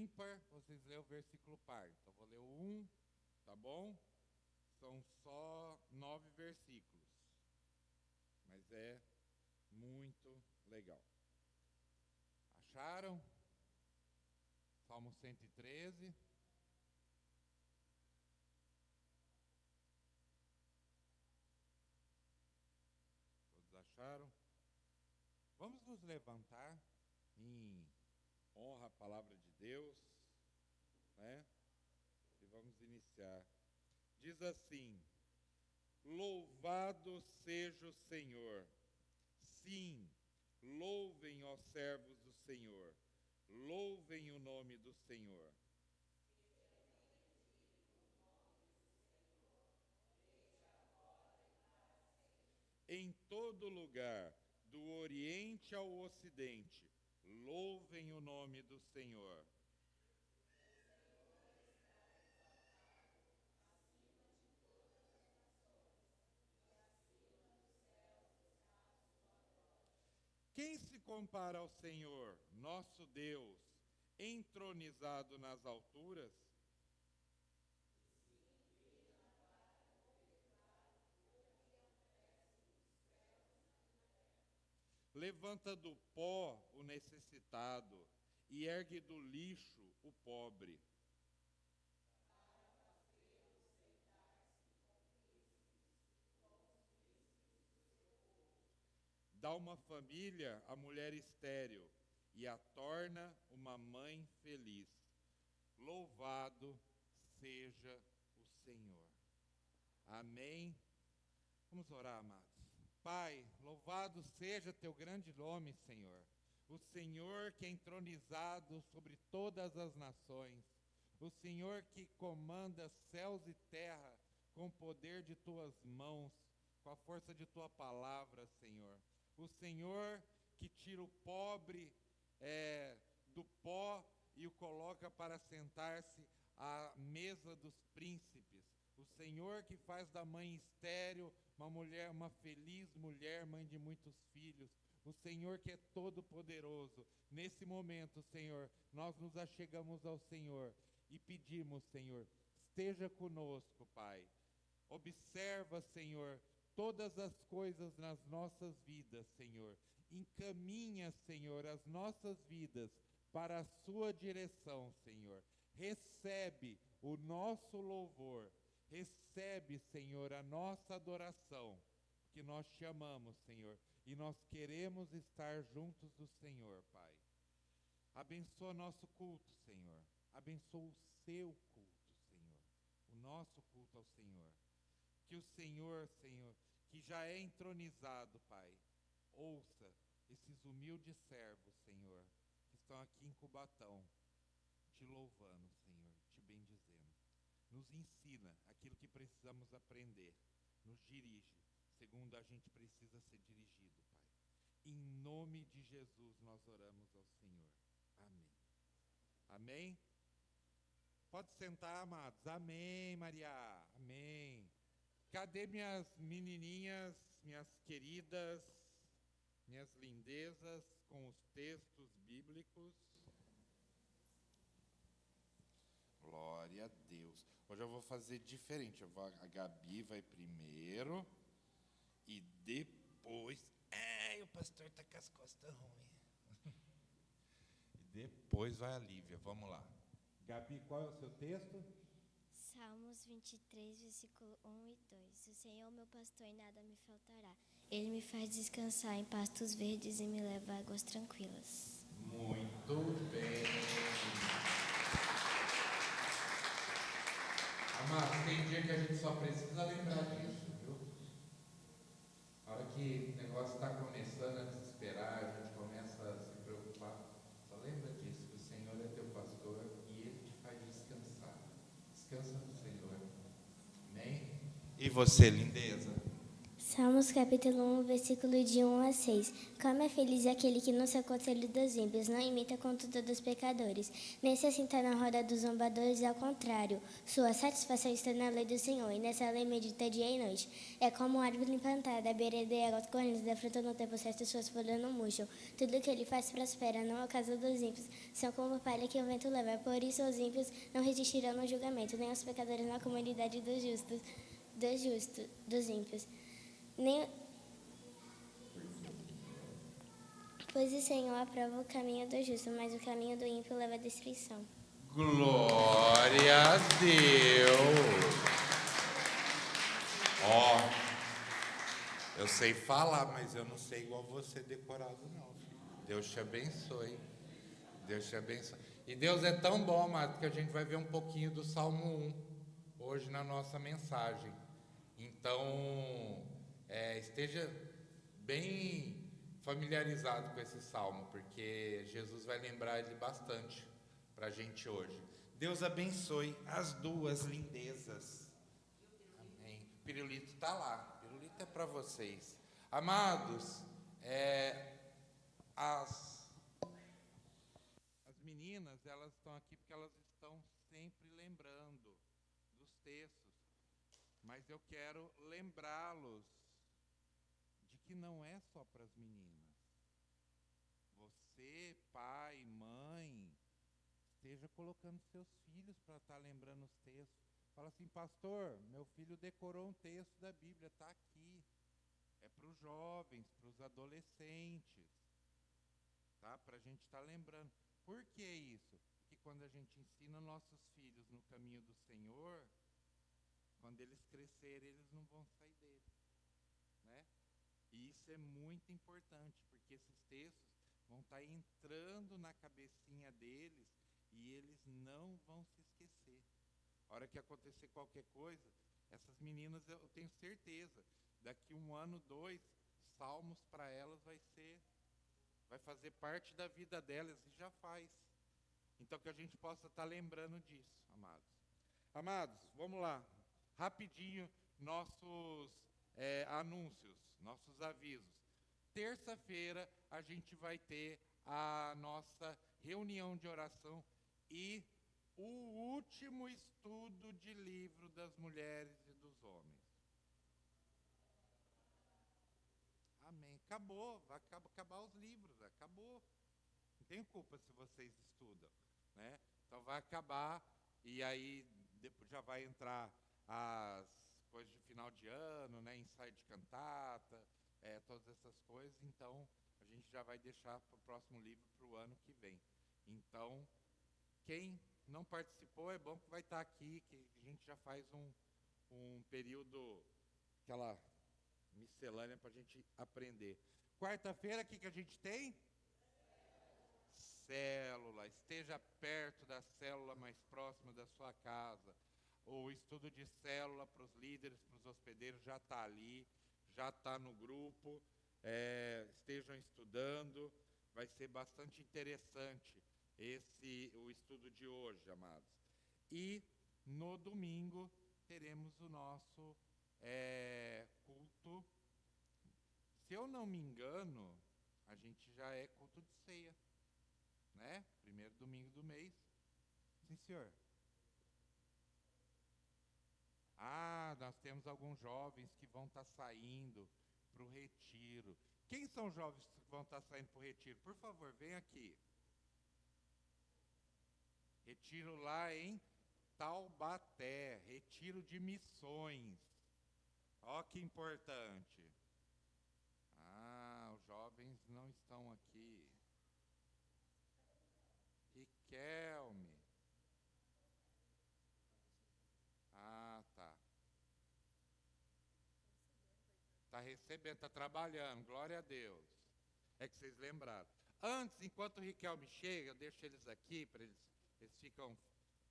ímpar, vocês lêem o versículo par. Então, vou ler o 1, tá bom? São só 9 versículos. Mas é muito legal. Acharam? Salmo 113. Todos acharam? Vamos nos levantar em honra à palavra de Deus, né? E vamos iniciar. Diz assim: louvado seja o Senhor. Sim, louvem, ó servos do Senhor. Louvem o nome do Senhor. Em todo lugar, do Oriente ao Ocidente, louvem o nome do Senhor. Quem se compara ao Senhor, nosso Deus, entronizado nas alturas? Levanta do pó o necessitado e ergue do lixo o pobre. Dá uma família à mulher estéril e a torna uma mãe feliz. Louvado seja o Senhor. Amém. Vamos orar, amados. Pai, louvado seja teu grande nome, Senhor. O Senhor que é entronizado sobre todas as nações. O Senhor que comanda céus e terra com o poder de tuas mãos, com a força de tua palavra, Senhor. O Senhor que tira o pobre do pó e o coloca para sentar-se à mesa dos príncipes. O Senhor que faz da mãe estéril uma mulher, uma feliz mulher, mãe de muitos filhos. O Senhor que é todo poderoso. Nesse momento, Senhor, nós nos achegamos ao Senhor e pedimos, Senhor, esteja conosco, Pai. Observa, Senhor, todas as coisas nas nossas vidas, Senhor. Encaminha, Senhor, as nossas vidas para a sua direção, Senhor. Recebe o nosso louvor. Recebe, Senhor, a nossa adoração, porque nós te amamos, Senhor, e nós queremos estar juntos do Senhor, Pai. Abençoa nosso culto, Senhor. Abençoa o seu culto, Senhor. O nosso culto ao Senhor. Que o Senhor, Senhor, que já é entronizado, Pai, ouça esses humildes servos, Senhor, que estão aqui em Cubatão, te louvando, Senhor, te bendizendo. Nos ensina aquilo que precisamos aprender. Nos dirige, segundo a gente precisa ser dirigido, Pai. Em nome de Jesus nós oramos ao Senhor. Amém. Amém? Pode sentar, amados. Amém, Maria. Amém. Cadê minhas menininhas, minhas queridas, minhas lindezas com os textos bíblicos? Glória a Deus. Hoje eu vou fazer diferente. A Gabi vai primeiro e depois... o pastor está com as costas ruins. E depois vai a Lívia. Vamos lá. Gabi, qual é o seu texto? Salmos 23, versículo 1 e 2. O Senhor, meu pastor, e nada me faltará. Ele me faz descansar em pastos verdes e me leva a águas tranquilas. Muito bem. Amados, tem dia que a gente só precisa lembrar disso, viu? A hora que o negócio está começando a desesperar, a gente começa a se preocupar. Só lembra disso, que o Senhor é teu pastor e Ele te faz descansar. Descansa no Senhor. Amém? E você, lindeza? Salmos capítulo 1, versículo de 1 a 6. Como é feliz aquele que não se aconselha dos ímpios, não imita a conduta dos pecadores, nem se assenta na roda dos zombadores, ao contrário. Sua satisfação está na lei do Senhor, e nessa lei medita dia e noite. É como uma árvore plantada à beira de águas correntes, dá fruta no tempo certo, suas folhas não murcham. Tudo que ele faz prospera, não é o caso dos ímpios. São como palha que o vento leva, por isso os ímpios não resistirão no julgamento, nem os pecadores na comunidade dos ímpios. Pois o Senhor aprova o caminho do justo, mas o caminho do ímpio leva à destruição. Glória a Deus! Eu sei falar, mas eu não sei igual você decorado, não. Deus te abençoe. Deus te abençoe. E Deus é tão bom, amado, que a gente vai ver um pouquinho do Salmo 1 hoje na nossa mensagem. Então, esteja bem familiarizado com esse salmo, porque Jesus vai lembrar ele bastante para a gente hoje. Deus abençoe as duas lindezas. Amém. O pirulito está lá. O pirulito é para vocês. Amados, as meninas, elas estão aqui porque elas estão sempre lembrando dos textos. Mas eu quero lembrá-los de que não é só para as meninas. Você, pai, mãe, esteja colocando seus filhos para estar lembrando os textos. Fala assim, pastor, meu filho decorou um texto da Bíblia, está aqui. É para os jovens, para os adolescentes, tá? Para a gente estar lembrando. Por que isso? Porque quando a gente ensina nossos filhos no caminho do Senhor, quando eles crescerem, eles não vão sair dele, né? E isso é muito importante, porque esses textos vão estar entrando na cabecinha deles e eles não vão se esquecer. A hora que acontecer qualquer coisa, essas meninas, eu tenho certeza, daqui 1 ano, 2, salmos para elas vai fazer parte da vida delas e já faz. Então que a gente possa estar lembrando disso, amados. Amados, vamos lá. Rapidinho, nossos anúncios, nossos avisos. Terça-feira a gente vai ter a nossa reunião de oração e o último estudo de livro das mulheres e dos homens. Amém. Acabou, vai acabar os livros, acabou. Não tenho culpa se vocês estudam, né? Então vai acabar e aí já vai entrar as coisas de final de ano, né? Ensaio de cantata, todas essas coisas. Então a gente já vai deixar para o próximo livro para o ano que vem. Então quem não participou é bom que vai estar aqui, que a gente já faz um período, aquela miscelânea para a gente aprender. Quarta-feira, o que a gente tem? Célula. Esteja perto da célula mais próxima da sua casa. O estudo de célula para os líderes, para os hospedeiros já está ali, já está no grupo. Estejam estudando. Vai ser bastante interessante o estudo de hoje, amados. E no domingo teremos o nosso culto. Se eu não me engano, a gente já é culto de ceia, né? Primeiro domingo do mês. Sim, senhor. Nós temos alguns jovens que vão estar saindo para o retiro. Quem são os jovens que vão estar saindo para o retiro? Por favor, vem aqui. Retiro lá em Taubaté, retiro de missões. Ó que importante. Os jovens não estão aqui. Riquelme. Tá. Está recebendo, está trabalhando, glória a Deus. É que vocês lembraram. Antes, enquanto o Riquelme chega, eu deixo eles aqui, para eles ficam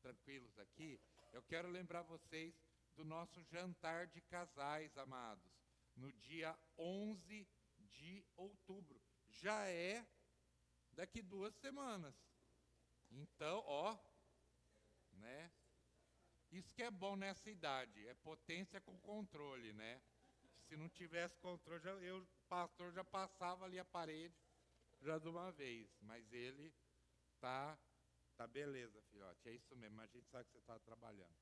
tranquilos aqui. Eu quero lembrar vocês do nosso jantar de casais, amados, no dia 11 de outubro. Já é daqui 2 semanas. Então, Isso que é bom nessa idade, é potência com controle, né? se não tivesse controle, o pastor já passava ali a parede, já de uma vez. Mas ele tá beleza, filhote. É isso mesmo, a gente sabe que você está trabalhando.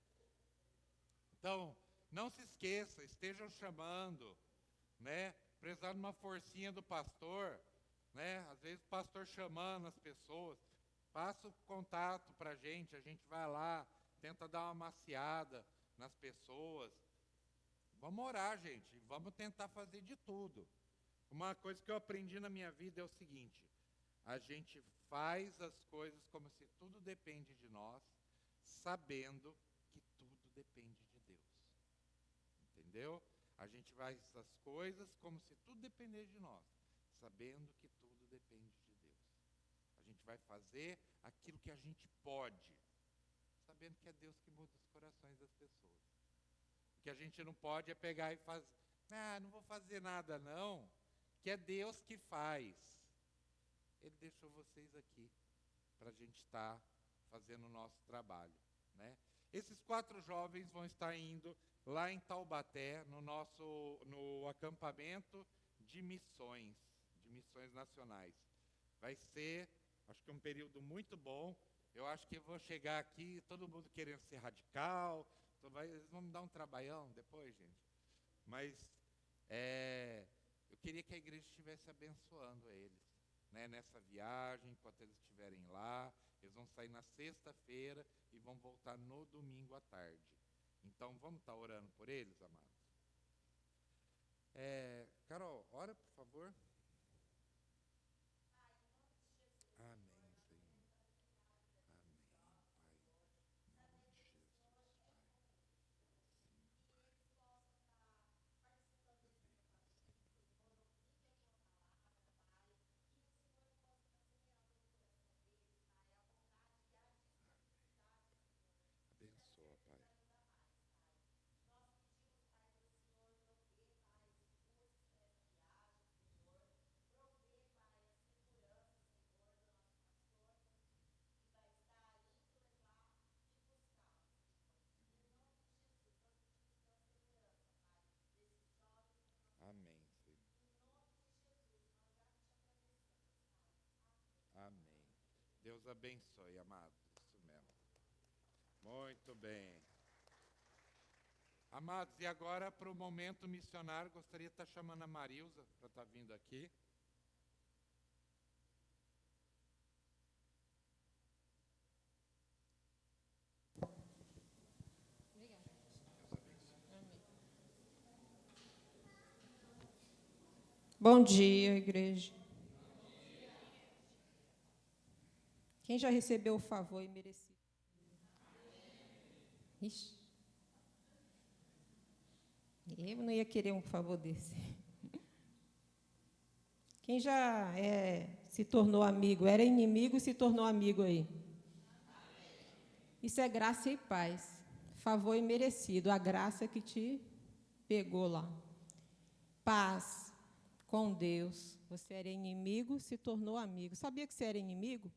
Então, não se esqueça, estejam chamando, né? Precisando de uma forcinha do pastor, né? Às vezes o pastor chamando as pessoas, passa o contato para a gente vai lá, tenta dar uma maciada nas pessoas. Vamos orar, gente, vamos tentar fazer de tudo. Uma coisa que eu aprendi na minha vida é o seguinte: a gente faz as coisas como se tudo depende de nós, sabendo que tudo depende de Deus. Entendeu? A gente faz as coisas como se tudo dependesse de nós, sabendo que tudo depende de Deus. A gente vai fazer aquilo que a gente pode, sabendo que é Deus que muda os corações das pessoas. O que a gente não pode é pegar e fazer, não vou fazer nada não, que é Deus que faz. Ele deixou vocês aqui para a gente estar fazendo o nosso trabalho, né? Esses 4 jovens vão estar indo lá em Taubaté, no acampamento de missões nacionais. Vai ser, acho que um período muito bom. Eu acho que eu vou chegar aqui, todo mundo querendo ser radical. Eles vão me dar um trabalhão depois, gente. Mas eu queria que a igreja estivesse abençoando eles, né, nessa viagem, enquanto eles estiverem lá. Eles vão sair na sexta-feira e vão voltar no domingo à tarde. Então, vamos estar orando por eles, amados? Carol, ora, por favor. Amém, Senhor. Amém, Pai. Em nome de Jesus, Pai. Abençoa, Pai. Amém, Senhor. Amém. Deus abençoe, amados. Isso mesmo. Muito bem. Amados, e agora para o momento missionário, gostaria de estar chamando a Marilza para estar vindo aqui. Bom dia, igreja. Quem já recebeu o favor imerecido? Ixi. Eu não ia querer um favor desse. Quem já se tornou amigo, era inimigo e se tornou amigo aí? Isso é graça e paz. Favor imerecido, a graça que te pegou lá. Paz com Deus. Você era inimigo, se tornou amigo. Sabia que você era inimigo?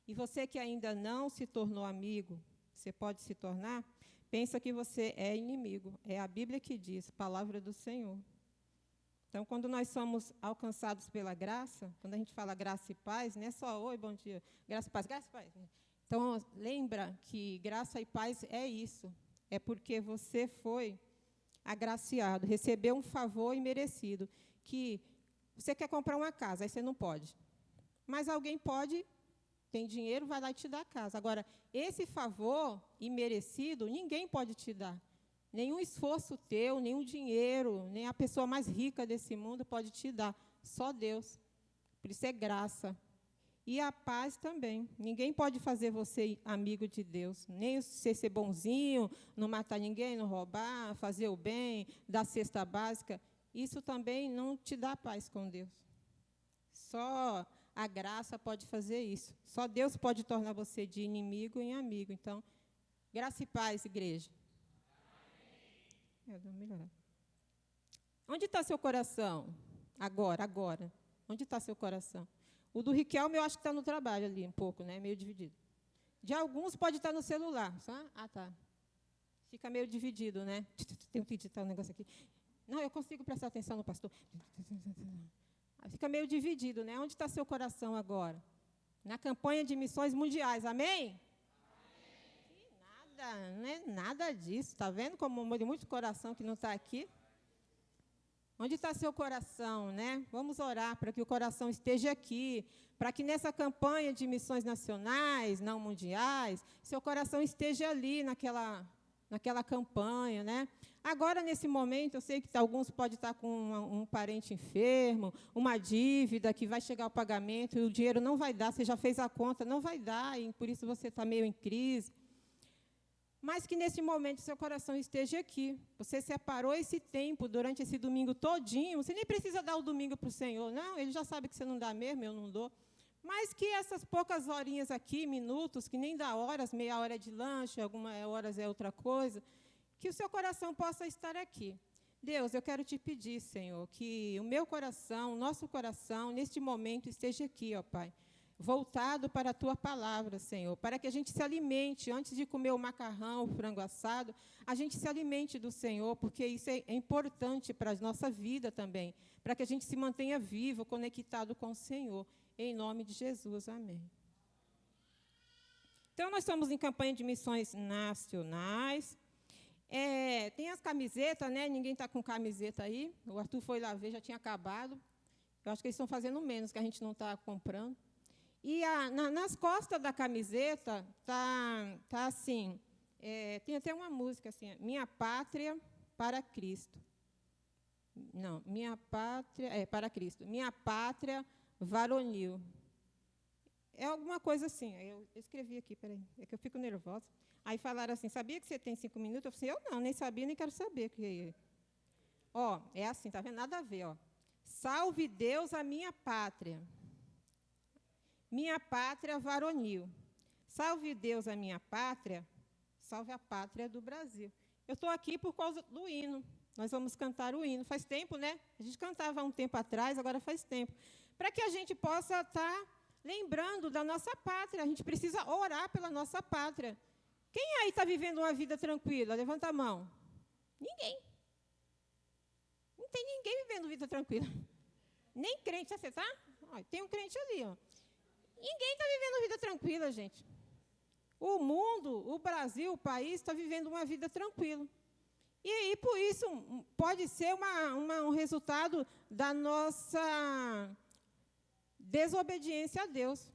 E você que ainda não se tornou amigo, você pode se tornar? Pensa que você é inimigo. É a Bíblia que diz, palavra do Senhor. Então, quando nós somos alcançados pela graça, quando a gente fala graça e paz, não é só, oi, bom dia, graça e paz, graça e paz. Então, lembra que graça e paz é isso. É porque você foi agraciado, recebeu um favor imerecido, que você quer comprar uma casa, aí você não pode. Mas alguém pode, tem dinheiro, vai lá e te dá a casa. Agora, esse favor imerecido, ninguém pode te dar. Nenhum esforço teu, nenhum dinheiro, nem a pessoa mais rica desse mundo pode te dar. Só Deus. Por isso é graça. E a paz também. Ninguém pode fazer você amigo de Deus. Nem você ser bonzinho, não matar ninguém, não roubar, fazer o bem, dar cesta básica. Isso também não te dá paz com Deus. Só a graça pode fazer isso. Só Deus pode tornar você de inimigo em amigo. Então, graça e paz, igreja. Onde está seu coração? Agora. Onde está seu coração? O do Riquelme, eu acho que está no trabalho ali, um pouco, né? Meio dividido. De alguns pode estar no celular. Tá? Ah, tá. Fica meio dividido, né? Tem que digitar um negócio aqui. Não, eu consigo prestar atenção no pastor. Fica meio dividido, né? Onde está seu coração agora? Na campanha de missões mundiais, amém? Nada, não é nada disso. Está vendo como tem muito coração que não está aqui? Onde está seu coração, né? Vamos orar para que o coração esteja aqui, para que nessa campanha de missões nacionais, não mundiais, seu coração esteja ali naquela campanha, né? Agora, nesse momento, eu sei que alguns podem estar com um parente enfermo, uma dívida que vai chegar ao pagamento e o dinheiro não vai dar, você já fez a conta, não vai dar, e por isso você está meio em crise. Mas que nesse momento seu coração esteja aqui. Você separou esse tempo durante esse domingo todinho, você nem precisa dar o domingo para o Senhor, não, Ele já sabe que você não dá mesmo, eu não dou. Mas que essas poucas horinhas aqui, minutos, que nem dá horas, meia hora de lanche, algumas horas é outra coisa, que o seu coração possa estar aqui. Deus, eu quero te pedir, Senhor, que o meu coração, o nosso coração, neste momento, esteja aqui, ó Pai, voltado para a Tua palavra, Senhor, para que a gente se alimente, antes de comer o macarrão, o frango assado, a gente se alimente do Senhor, porque isso é importante para a nossa vida também, para que a gente se mantenha vivo, conectado com o Senhor. Em nome de Jesus, amém. Então, nós estamos em campanha de missões nacionais. Tem as camisetas, né? Ninguém está com camiseta aí. O Arthur foi lá ver, já tinha acabado. Eu acho que eles estão fazendo menos, que a gente não está comprando. E nas costas da camiseta tá assim, tem até uma música assim, Minha Pátria para Cristo. Não, Minha Pátria, para Cristo. Minha Pátria varonil. É alguma coisa assim. Eu escrevi aqui, peraí, é que eu fico nervosa. Aí falaram assim, sabia que você tem 5 minutos? Eu falei, eu não, nem sabia, nem quero saber. Ó, é assim, tá vendo? Nada a ver, ó. Salve Deus a minha pátria. Minha pátria varonil. Salve Deus a minha pátria, salve a pátria do Brasil. Eu estou aqui por causa do hino. Nós vamos cantar o hino. Faz tempo, né? A gente cantava há um tempo atrás, agora faz tempo. Para que a gente possa estar lembrando da nossa pátria. A gente precisa orar pela nossa pátria. Quem aí está vivendo uma vida tranquila? Levanta a mão. Ninguém. Não tem ninguém vivendo vida tranquila. Nem crente. Você está? Tem um crente ali, ó. Ninguém está vivendo vida tranquila, gente. O mundo, o Brasil, o país, está vivendo uma vida tranquila. E por isso, pode ser um resultado da nossa desobediência a Deus.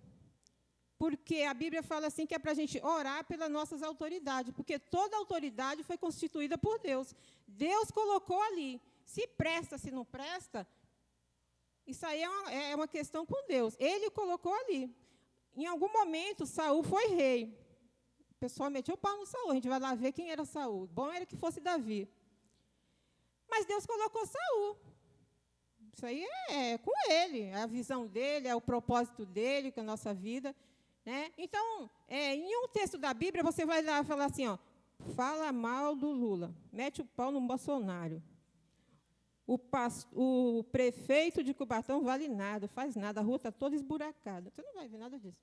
Porque a Bíblia fala assim que é para a gente orar pelas nossas autoridades, porque toda autoridade foi constituída por Deus. Deus colocou ali. Se presta, se não presta, isso aí é uma questão com Deus. Ele colocou ali. Em algum momento, Saul foi rei. O pessoal meteu o pau no Saul. A gente vai lá ver quem era Saul. Bom era que fosse Davi. Mas Deus colocou Saul. Isso aí é com ele. É a visão dele, é o propósito dele com a nossa vida. Né? Então, em um texto da Bíblia, você vai lá falar assim, ó, fala mal do Lula, mete o pau no Bolsonaro. O prefeito de Cubatão vale nada, faz nada, a rua está toda esburacada. Você não vai ver nada disso.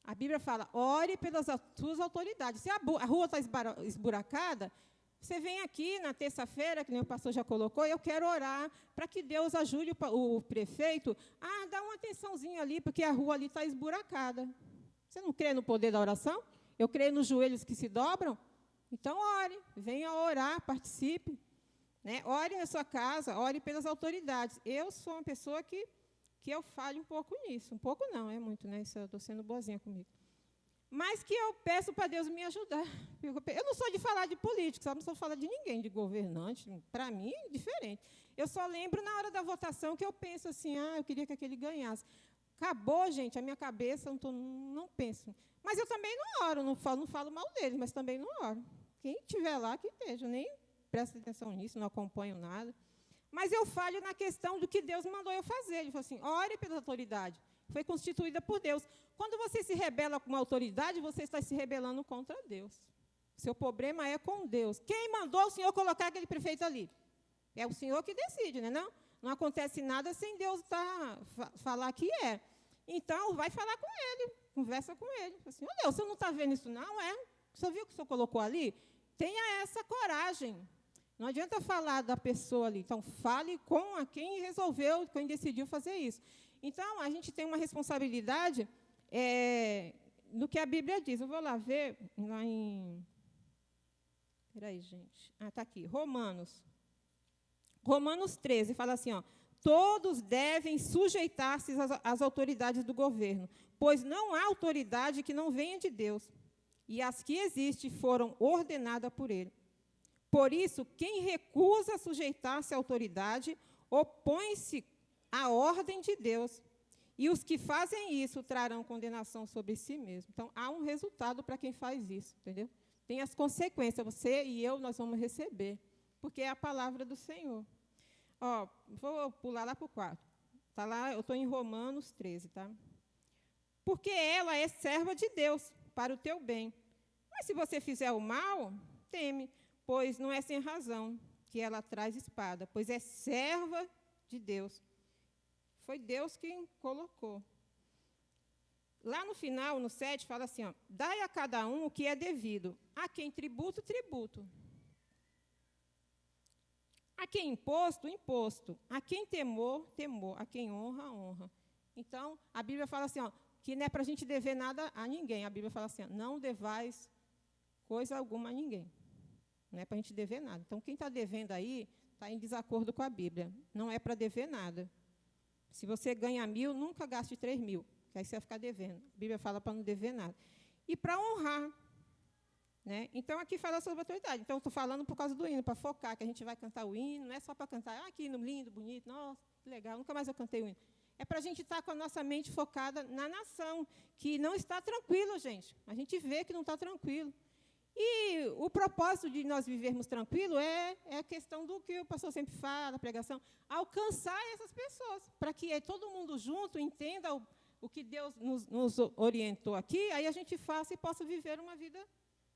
A Bíblia fala, ore pelas suas autoridades. Se a rua está esburacada, você vem aqui na terça-feira, que nem o pastor já colocou, eu quero orar para que Deus ajude o prefeito a dar uma atençãozinha ali, porque a rua ali está esburacada. Você não crê no poder da oração? Eu creio nos joelhos que se dobram? Então, ore, venha orar, participe. Né? Ore na sua casa, ore pelas autoridades. Eu sou uma pessoa que eu falho um pouco nisso. Um pouco não, é muito, né? Isso eu estou sendo boazinha comigo. Mas que eu peço para Deus me ajudar. Eu não sou de falar de políticos, sabe? Não sou de falar de ninguém, de governante. Para mim, é diferente. Eu só lembro na hora da votação que eu penso assim, eu queria que aquele ganhasse. Acabou, gente, a minha cabeça, não penso. Mas eu também não oro, não falo mal deles, mas também não oro. Quem estiver lá, que esteja, nem presto atenção nisso, não acompanho nada. Mas eu falho na questão do que Deus mandou eu fazer. Ele falou assim, ore pela autoridade. Foi constituída por Deus. Quando você se rebela com uma autoridade, você está se rebelando contra Deus. Seu problema é com Deus. Quem mandou o Senhor colocar aquele prefeito ali? É o Senhor que decide, né? Não acontece nada sem Deus falar que é. Então, vai falar com ele, conversa com ele. Assim, oh, Deus, você não está vendo isso, não? Você viu o que o Senhor colocou ali? Tenha essa coragem. Não adianta falar da pessoa ali. Então, fale com a quem resolveu, quem decidiu fazer isso. Então, a gente tem uma responsabilidade no que a Bíblia diz. Eu vou lá ver, lá em... Espera aí, gente. Está aqui. Romanos 13, fala assim, ó, todos devem sujeitar-se às autoridades do governo, pois não há autoridade que não venha de Deus, e as que existem foram ordenadas por Ele. Por isso, quem recusa sujeitar-se à autoridade, opõe-se à ordem de Deus, e os que fazem isso trarão condenação sobre si mesmos. Então, há um resultado para quem faz isso, entendeu? Tem as consequências, você e eu, nós vamos receber, porque é a palavra do Senhor. Ó, vou pular lá para o 4. Tá lá, eu estou em Romanos 13, tá? Porque ela é serva de Deus, para o teu bem. Mas se você fizer o mal, teme, pois não é sem razão que ela traz espada, pois é serva de Deus. Foi Deus quem colocou. Lá no final, no 7, fala assim, ó, dai a cada um o que é devido. A quem tributo, tributo. A quem imposto, imposto. A quem temor, temor. A quem honra, honra. Então, a Bíblia fala assim, ó, que não é para a gente dever nada a ninguém. A Bíblia fala assim, ó, não devais coisa alguma a ninguém. Não é para a gente dever nada. Então, quem está devendo aí, está em desacordo com a Bíblia. Não é para dever nada. Se você ganha 1.000, nunca gaste 3.000, que aí você vai ficar devendo. A Bíblia fala para não dever nada. E para honrar. Né? Então, aqui fala sobre autoridade. Então, estou falando por causa do hino, para focar, que a gente vai cantar o hino, não é só para cantar, que hino lindo, bonito, nossa, que legal, nunca mais eu cantei o hino. É para a gente estar com a nossa mente focada na nação, que não está tranquilo, gente. A gente vê que não está tranquilo. E o propósito de nós vivermos tranquilo é a questão do que o pastor sempre fala, a pregação, alcançar essas pessoas, para que todo mundo junto entenda o que Deus nos orientou aqui, aí a gente faça e possa viver uma vida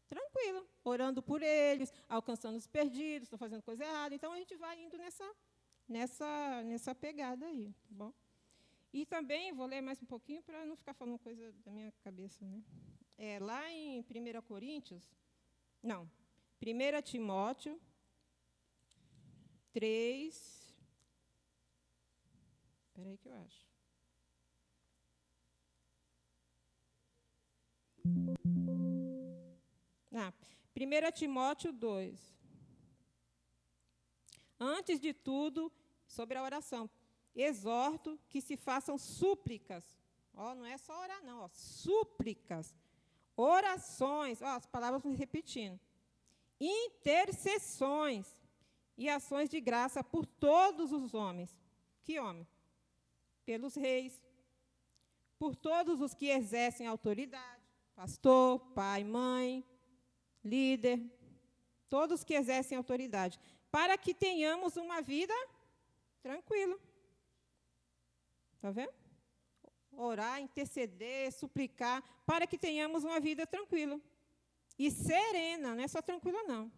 tranquila, orando por eles, alcançando os perdidos, estão fazendo coisa errada. Então, a gente vai indo nessa pegada aí, tá bom? E também, vou ler mais um pouquinho para não ficar falando coisa da minha cabeça, né? Lá em 1 Timóteo 3... Espera aí que eu acho. Ah, 1 Timóteo 2. Antes de tudo, sobre a oração, exorto que se façam súplicas. Ó, não é só orar, não. Ó, súplicas, orações, ó, as palavras vão repetindo. Intercessões e ações de graça por todos os homens. Que homem? Pelos reis, por todos os que exercem autoridade, pastor, pai, mãe, líder, todos que exercem autoridade, para que tenhamos uma vida tranquila. Está vendo? Orar, interceder, suplicar, para que tenhamos uma vida tranquila. E serena, não é só tranquila, não.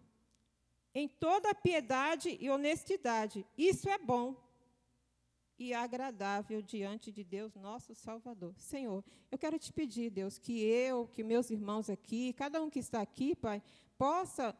Em toda piedade e honestidade. Isso é bom e agradável diante de Deus, nosso Salvador. Senhor, eu quero te pedir, Deus, que meus irmãos aqui, cada um que está aqui, Pai, possa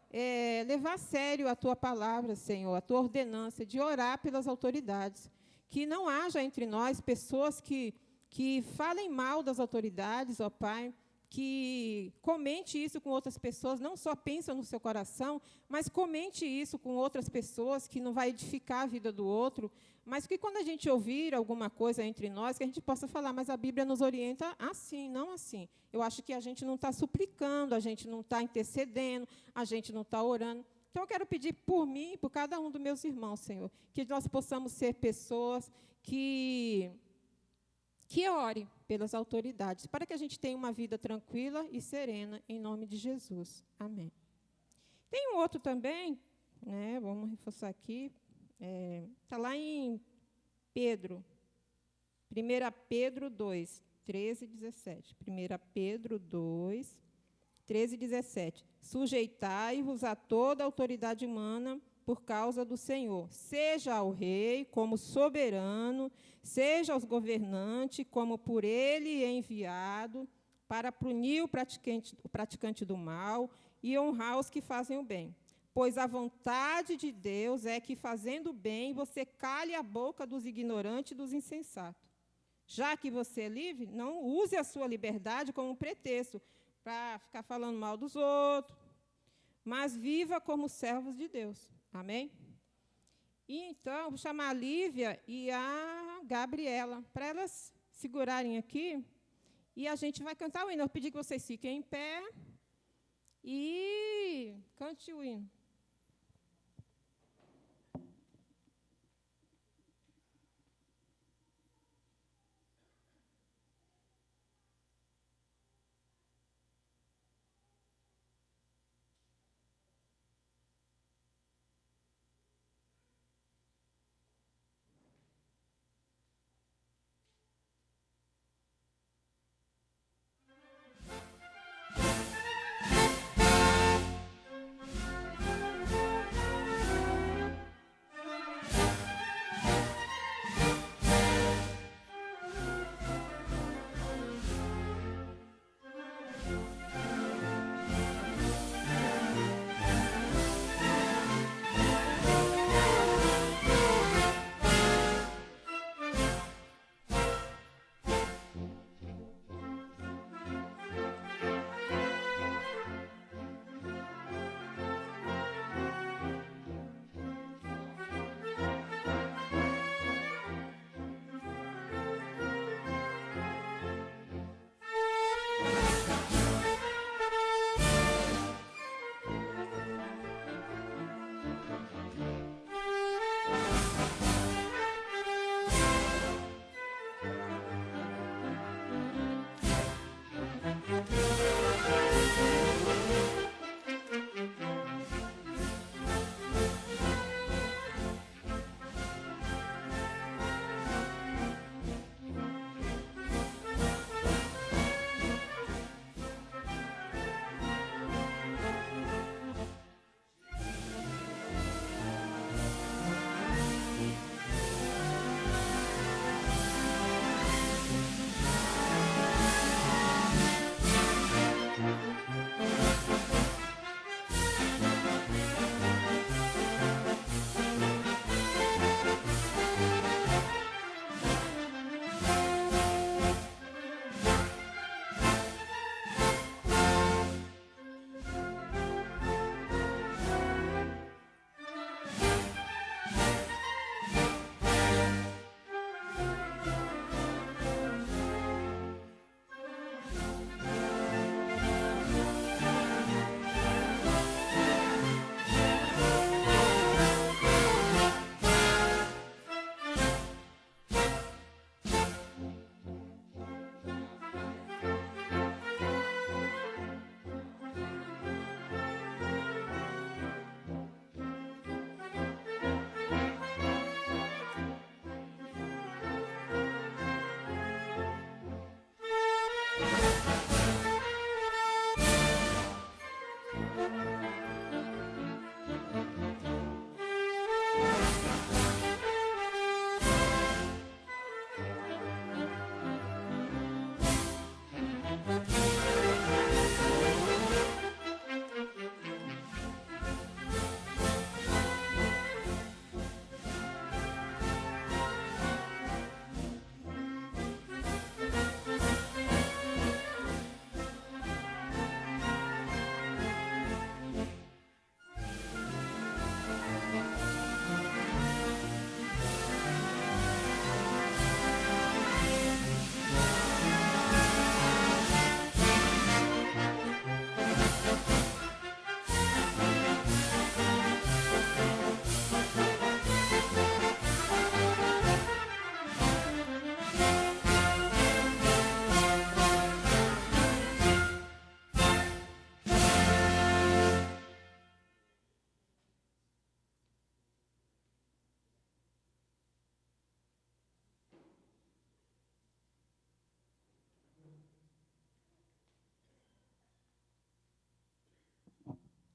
levar a sério a Tua palavra, Senhor, a Tua ordenança de orar pelas autoridades. Que não haja entre nós pessoas que falem mal das autoridades, ó Pai, que comente isso com outras pessoas, não só pensa no seu coração, mas comente isso com outras pessoas, que não vai edificar a vida do outro, mas que quando a gente ouvir alguma coisa entre nós, que a gente possa falar, mas a Bíblia nos orienta assim, não assim. Eu acho que a gente não está suplicando, a gente não está intercedendo, a gente não está orando. Então, eu quero pedir por mim e por cada um dos meus irmãos, Senhor, que nós possamos ser pessoas que ore pelas autoridades, para que a gente tenha uma vida tranquila e serena, em nome de Jesus. Amém. Tem um outro também, né, vamos reforçar aqui, está lá em Pedro, 1 Pedro 2, 13 e 17. 1 Pedro 2, 13 e 17. Sujeitai-vos a toda a autoridade humana por causa do Senhor, seja ao rei como soberano, seja aos governantes como por ele enviado, para punir o praticante do mal e honrar os que fazem o bem, Pois a vontade de Deus é que, fazendo bem, você cale a boca dos ignorantes e dos insensatos. Já que você é livre, não use a sua liberdade como pretexto para ficar falando mal dos outros, mas viva como servos de Deus. Amém? E então, vou chamar a Lívia e a Gabriela, para elas segurarem aqui, e a gente vai cantar o hino. Eu pedi que vocês fiquem em pé e cante o hino.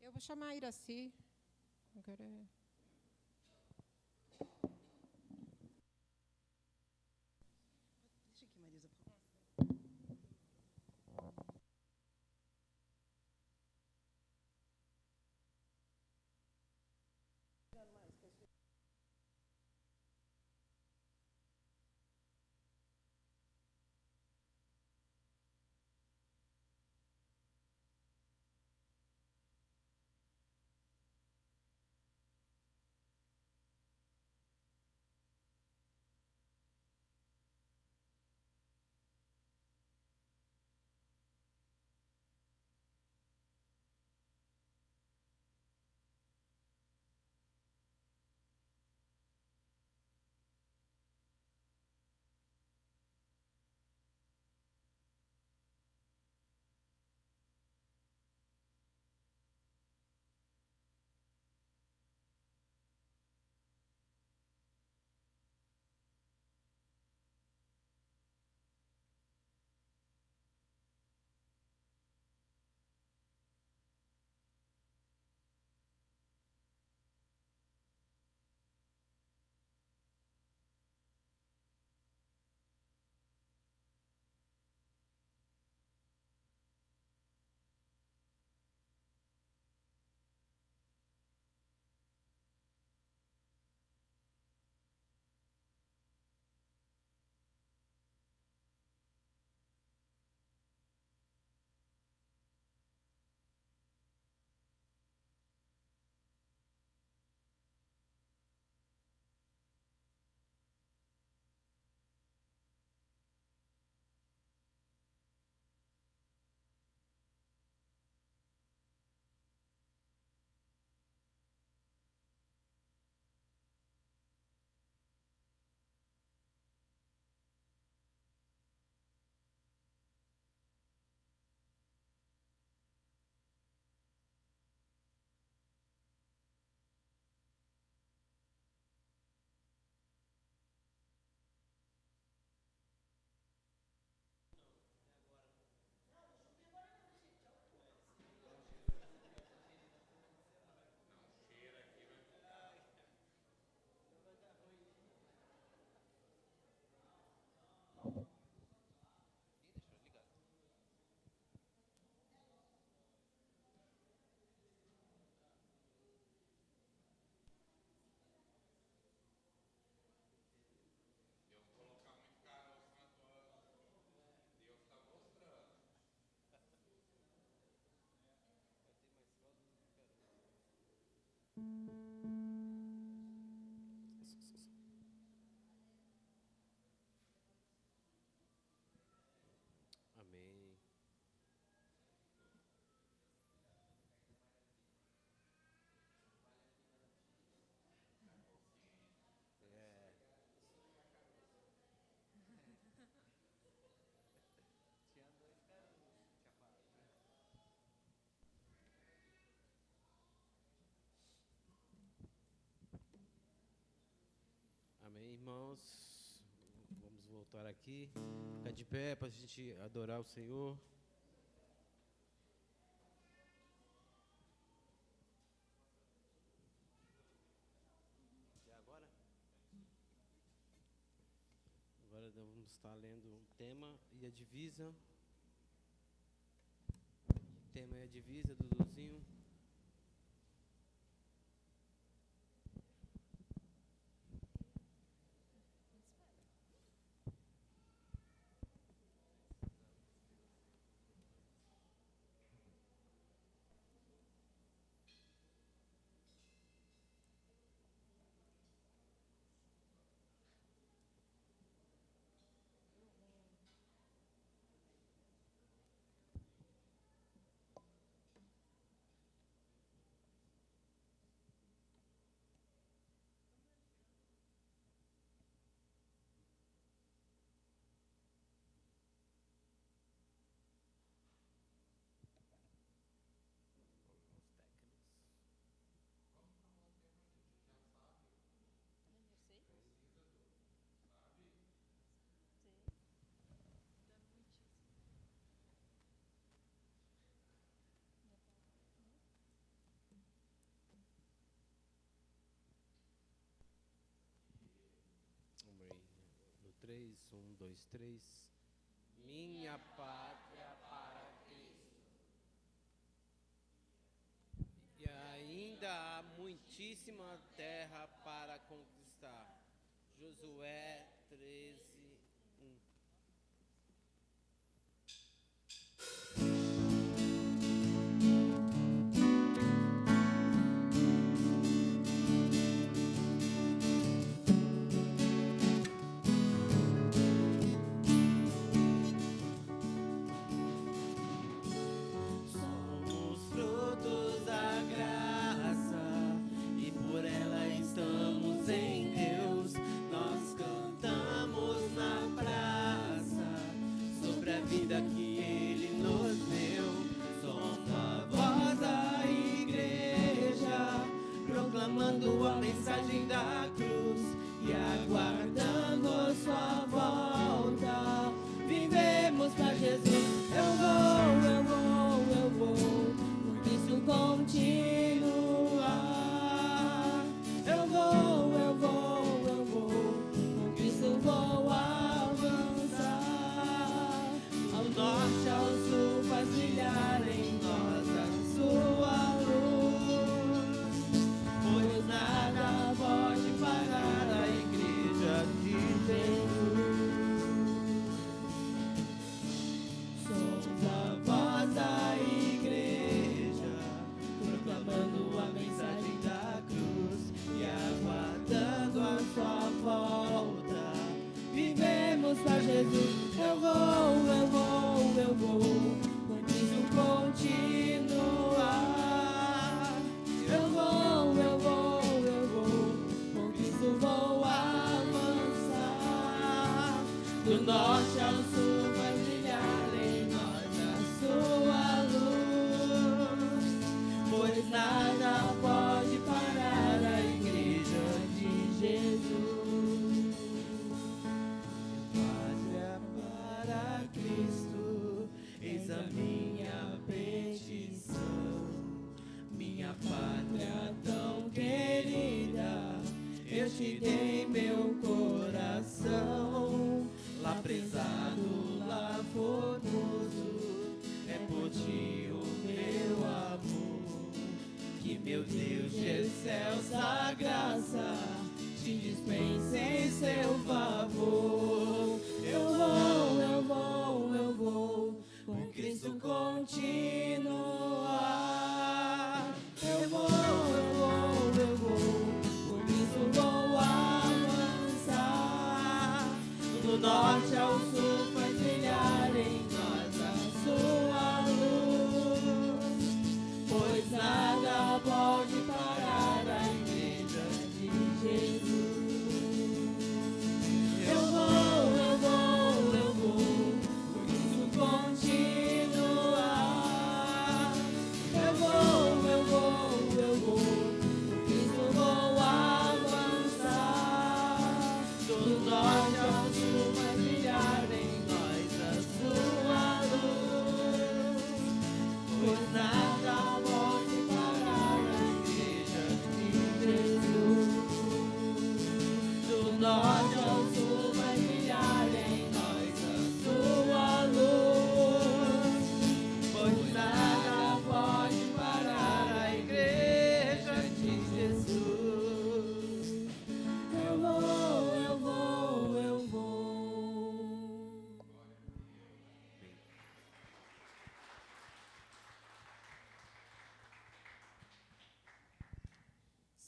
Eu vou chamar a Iraci. Agora Irmãos, vamos voltar aqui. Ficar de pé para a gente adorar o Senhor. Agora vamos estar lendo o tema e a divisa. O tema é a divisa, Duduzinho. No 3, 1, 2, 3. Minha pátria para Cristo. E ainda há muitíssima terra para conquistar. Josué 13, 1. Vida que Ele nos deu, somos a voz da igreja, proclamando a mensagem da cruz e aguardando sua volta. Vivemos pra Jesus. Eu vou, por isso continuar. Eu vou, por isso vou norte ao sul faz brilhar em nós a sua luz, pois nada pode parar a igreja de Jesus. Somos a voz da igreja, proclamando a mensagem da cruz e aguardando a sua volta. Vivemos para Jesus. Eu vou, por isso continuar. Eu vou, por isso vou avançar. Do norte ao sul vai brilhar em nós a sua luz, pois nada pode parar a igreja de Jesus. Cristo, eis a minha petição, minha pátria tão querida, eu te dei meu coração, lá prezado, lá formoso, é por ti o meu amor, que meu Deus de excelsa graça te dispense em seu favor. Eu vou, por Cristo continuar. Eu vou, por Cristo vou avançar. Do norte ao sul faz brilhar em nós a sua luz, pois nada pode parar a igreja de Jesus. Eu vou,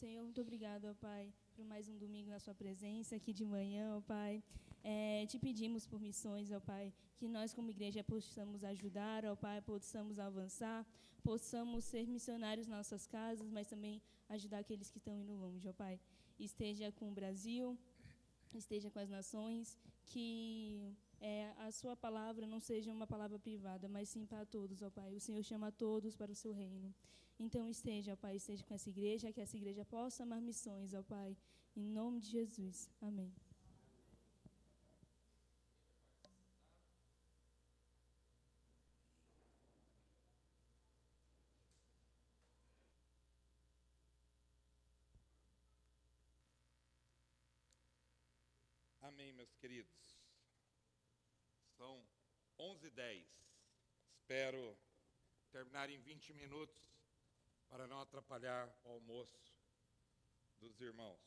Senhor, muito obrigada, ó Pai, por mais um domingo na sua presença, aqui de manhã, ó Pai. Te pedimos por missões, ó Pai, que nós como igreja possamos ajudar, ó Pai, possamos avançar, possamos ser missionários nas nossas casas, mas também ajudar aqueles que estão indo longe, ó Pai. Esteja com o Brasil, esteja com as nações, que a sua palavra não seja uma palavra privada, mas sim para todos, ó Pai. O Senhor chama todos para o seu reino. Então esteja, ó Pai, esteja com essa igreja, que essa igreja possa amar missões, ó Pai. Em nome de Jesus. Amém. Amém, meus queridos. São 11h10. Espero terminar em 20 minutos para não atrapalhar o almoço dos irmãos.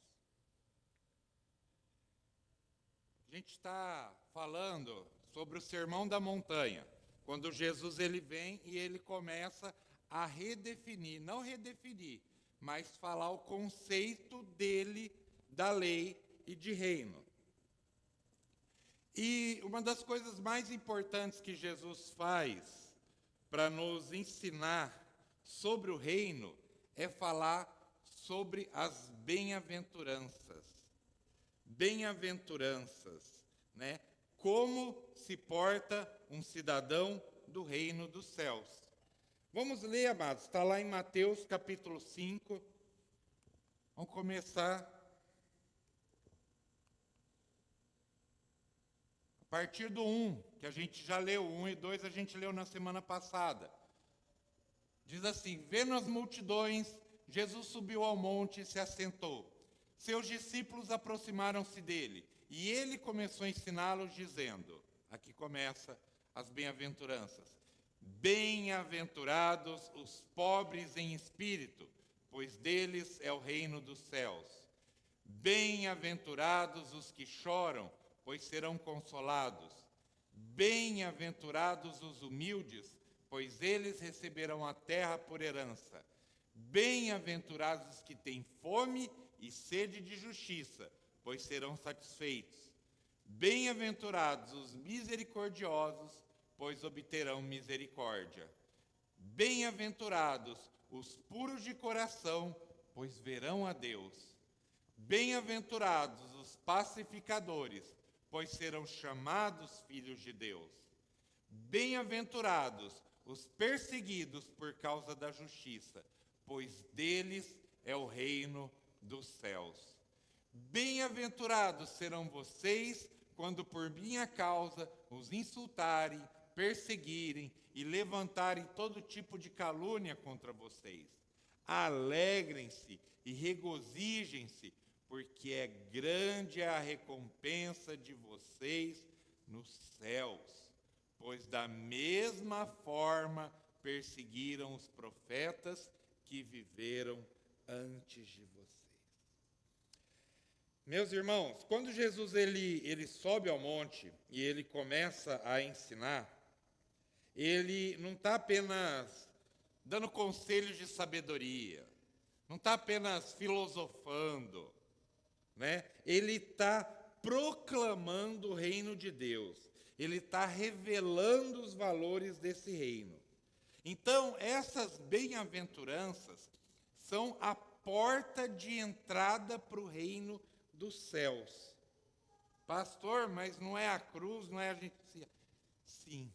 A gente está falando sobre o Sermão da Montanha, quando Jesus ele vem e ele começa a redefinir, não redefinir, mas falar o conceito dele, da lei e de reino. E uma das coisas mais importantes que Jesus faz para nos ensinar sobre o reino é falar sobre as bem-aventuranças. Bem-aventuranças, né? Como se porta um cidadão do reino dos céus. Vamos ler, amados, está lá em Mateus capítulo 5. Vamos começar a partir do 1, que a gente já leu, 1 e 2 a gente leu na semana passada. Diz assim: vendo as multidões, Jesus subiu ao monte e se assentou. Seus discípulos aproximaram-se dele, e ele começou a ensiná-los, dizendo, aqui começa as bem-aventuranças: bem-aventurados os pobres em espírito, pois deles é o reino dos céus. Bem-aventurados os que choram, pois serão consolados. Bem-aventurados os humildes, pois eles receberão a terra por herança. Bem-aventurados os que têm fome e sede de justiça, pois serão satisfeitos. Bem-aventurados os misericordiosos, pois obterão misericórdia. Bem-aventurados os puros de coração, pois verão a Deus. Bem-aventurados os pacificadores, pois serão chamados filhos de Deus. Bem-aventurados os perseguidos por causa da justiça, pois deles é o reino dos céus. Bem-aventurados serão vocês quando por minha causa os insultarem, perseguirem e levantarem todo tipo de calúnia contra vocês. Alegrem-se e regozijem-se, porque é grande a recompensa de vocês nos céus, pois da mesma forma perseguiram os profetas que viveram antes de vocês. Meus irmãos, quando Jesus ele sobe ao monte e ele começa a ensinar, ele não está apenas dando conselhos de sabedoria, não está apenas filosofando, né? Ele está proclamando o reino de Deus. Ele está revelando os valores desse reino. Então, essas bem-aventuranças são a porta de entrada para o reino dos céus. Pastor, mas não é a cruz, não é a gente... Sim,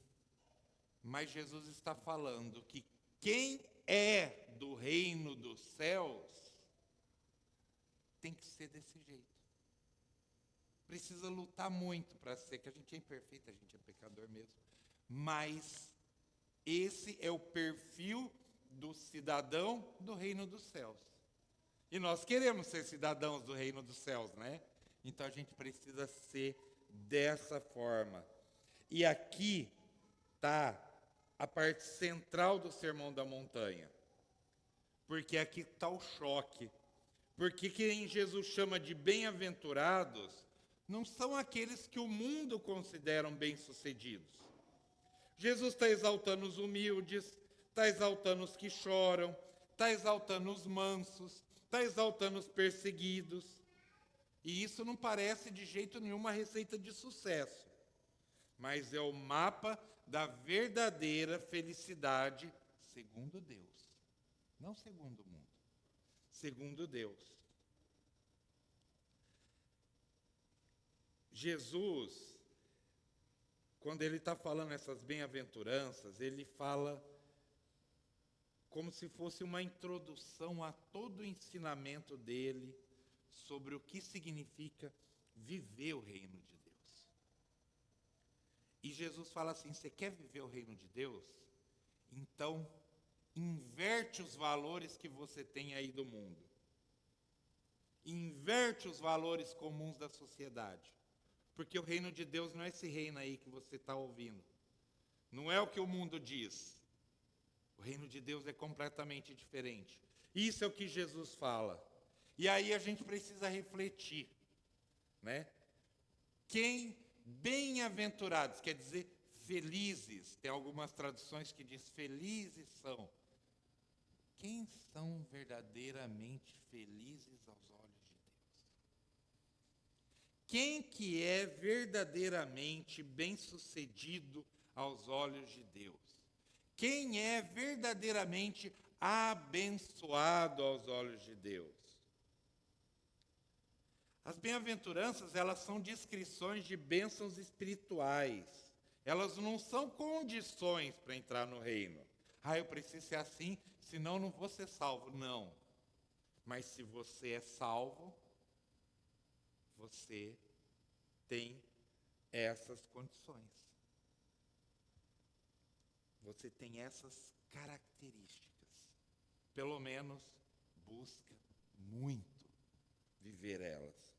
mas Jesus está falando que quem é do reino dos céus tem que ser desse jeito. Precisa lutar muito para ser, que a gente é imperfeito, a gente é pecador mesmo. Mas esse é o perfil do cidadão do reino dos céus. E nós queremos ser cidadãos do reino dos céus, né? Então a gente precisa ser dessa forma. E aqui está a parte central do Sermão da Montanha. Porque aqui está o choque. Porque quem Jesus chama de bem-aventurados não são aqueles que o mundo consideram bem-sucedidos. Jesus está exaltando os humildes, está exaltando os que choram, está exaltando os mansos, está exaltando os perseguidos. E isso não parece de jeito nenhum uma receita de sucesso, mas é o mapa da verdadeira felicidade segundo Deus, não segundo o mundo, segundo Deus. Jesus, quando ele está falando essas bem-aventuranças, ele fala como se fosse uma introdução a todo o ensinamento dele sobre o que significa viver o reino de Deus. E Jesus fala assim: você quer viver o reino de Deus? Então, inverte os valores que você tem aí do mundo. Inverte os valores comuns da sociedade. Porque o reino de Deus não é esse reino aí que você está ouvindo. Não é o que o mundo diz. O reino de Deus é completamente diferente. Isso é o que Jesus fala. E aí a gente precisa refletir, né? Quem bem-aventurados, quer dizer felizes, tem algumas traduções que diz felizes são. Quem são verdadeiramente felizes aos olhos de Deus? Quem que é verdadeiramente bem-sucedido aos olhos de Deus? Quem é verdadeiramente abençoado aos olhos de Deus? As bem-aventuranças, elas são descrições de bênçãos espirituais. Elas não são condições para entrar no reino. Eu preciso ser assim, senão não vou ser salvo. Não. Mas se você é salvo, você tem essas condições. Você tem essas características. Pelo menos, busca muito viver elas.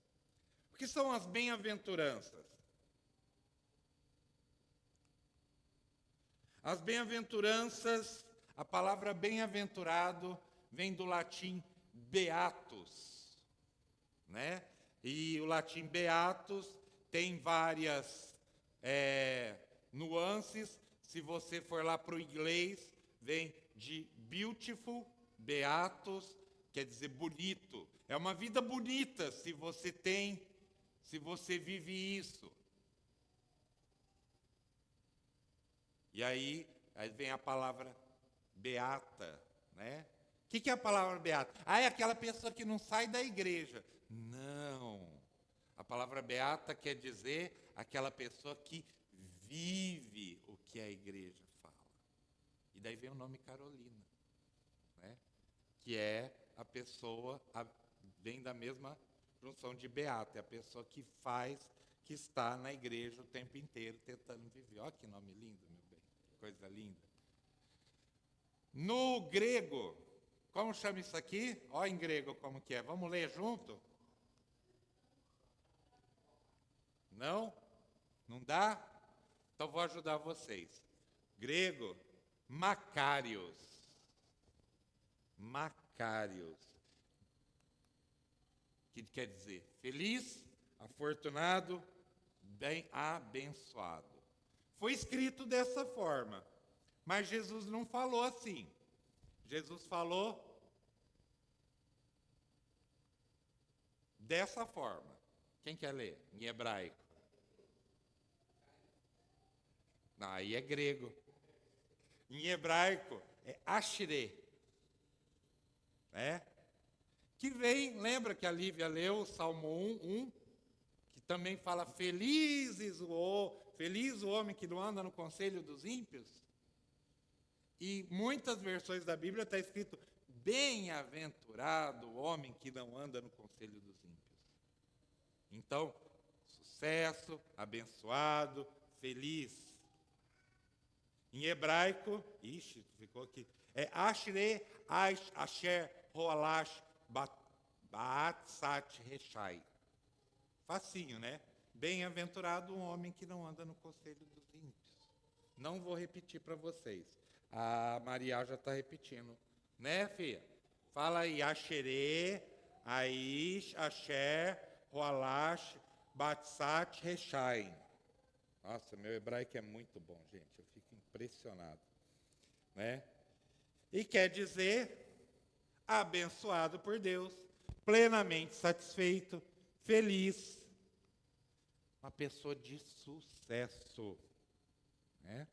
O que são as bem-aventuranças? As bem-aventuranças, a palavra bem-aventurado vem do latim beatus, né? E o latim beatus tem várias nuances. Se você for lá para o inglês, vem de beautiful, beatus, quer dizer bonito. É uma vida bonita se você vive isso. E aí vem a palavra beata, né? O que é a palavra beata? É aquela pessoa que não sai da igreja. Não. A palavra beata quer dizer aquela pessoa que vive o que a igreja fala. E daí vem o nome Carolina, né? Que é a pessoa, vem da mesma junção de beata, é a pessoa que está na igreja o tempo inteiro tentando viver. Olha que nome lindo, meu bem, que coisa linda. No grego, como chama isso aqui? Olha em grego como que é, vamos ler junto? Não? Não dá? Então vou ajudar vocês. Grego, Macários. Macários. Que quer dizer feliz, afortunado, bem abençoado. Foi escrito dessa forma, mas Jesus não falou assim. Jesus falou dessa forma. Quem quer ler? Em hebraico. Não, aí é grego. Em hebraico é Ashrei. Que vem, lembra que a Lívia leu o Salmo 1, que também fala feliz o homem que não anda no conselho dos ímpios. E muitas versões da Bíblia está escrito bem-aventurado o homem que não anda no conselho dos ímpios. Então, sucesso, abençoado, feliz. Em hebraico, ficou aqui, é Ashrei Asher Roalash Baatsat Reshai. Facinho, né? Bem-aventurado o homem que não anda no conselho dos ímpios. Não vou repetir para vocês. A Maria já está repetindo. Né, filha? Fala aí, Asherê, Aish, Asher, Roalash, Baatsat Reshai. Nossa, meu hebraico é muito bom, gente. Eu fico impressionado. Né? E quer dizer abençoado por Deus, plenamente satisfeito, feliz. Uma pessoa de sucesso, né?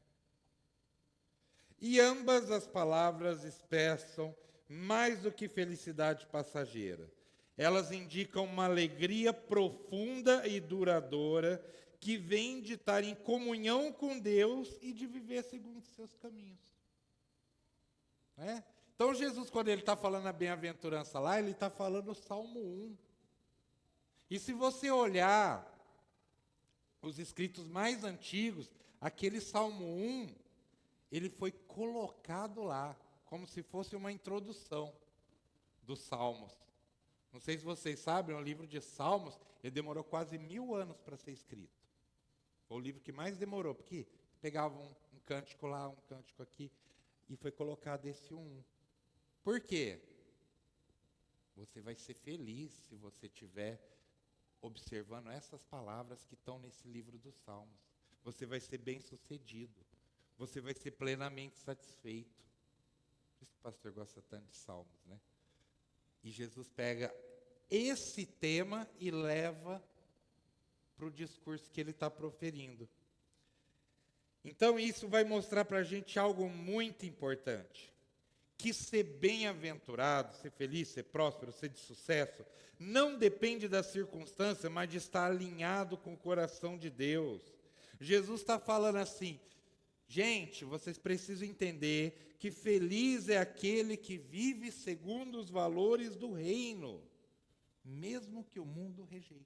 E ambas as palavras expressam mais do que felicidade passageira. Elas indicam uma alegria profunda e duradoura que vem de estar em comunhão com Deus e de viver segundo os seus caminhos. Né? Então Jesus, quando ele está falando a bem-aventurança lá, ele está falando o Salmo 1. E se você olhar os escritos mais antigos, aquele Salmo 1, ele foi colocado lá, como se fosse uma introdução dos Salmos. Não sei se vocês sabem, o livro de Salmos, ele demorou quase 1000 anos para ser escrito. Foi o livro que mais demorou, porque pegava um cântico lá, um cântico aqui, e foi colocado esse 1. Por quê? Você vai ser feliz se você estiver observando essas palavras que estão nesse livro dos Salmos. Você vai ser bem-sucedido. Você vai ser plenamente satisfeito. Por isso que o pastor gosta tanto de Salmos, né? E Jesus pega esse tema e leva para o discurso que ele está proferindo. Então isso vai mostrar para a gente algo muito importante. Que ser bem-aventurado, ser feliz, ser próspero, ser de sucesso, não depende da circunstância, mas de estar alinhado com o coração de Deus. Jesus está falando assim, gente, vocês precisam entender que feliz é aquele que vive segundo os valores do reino, mesmo que o mundo rejeite,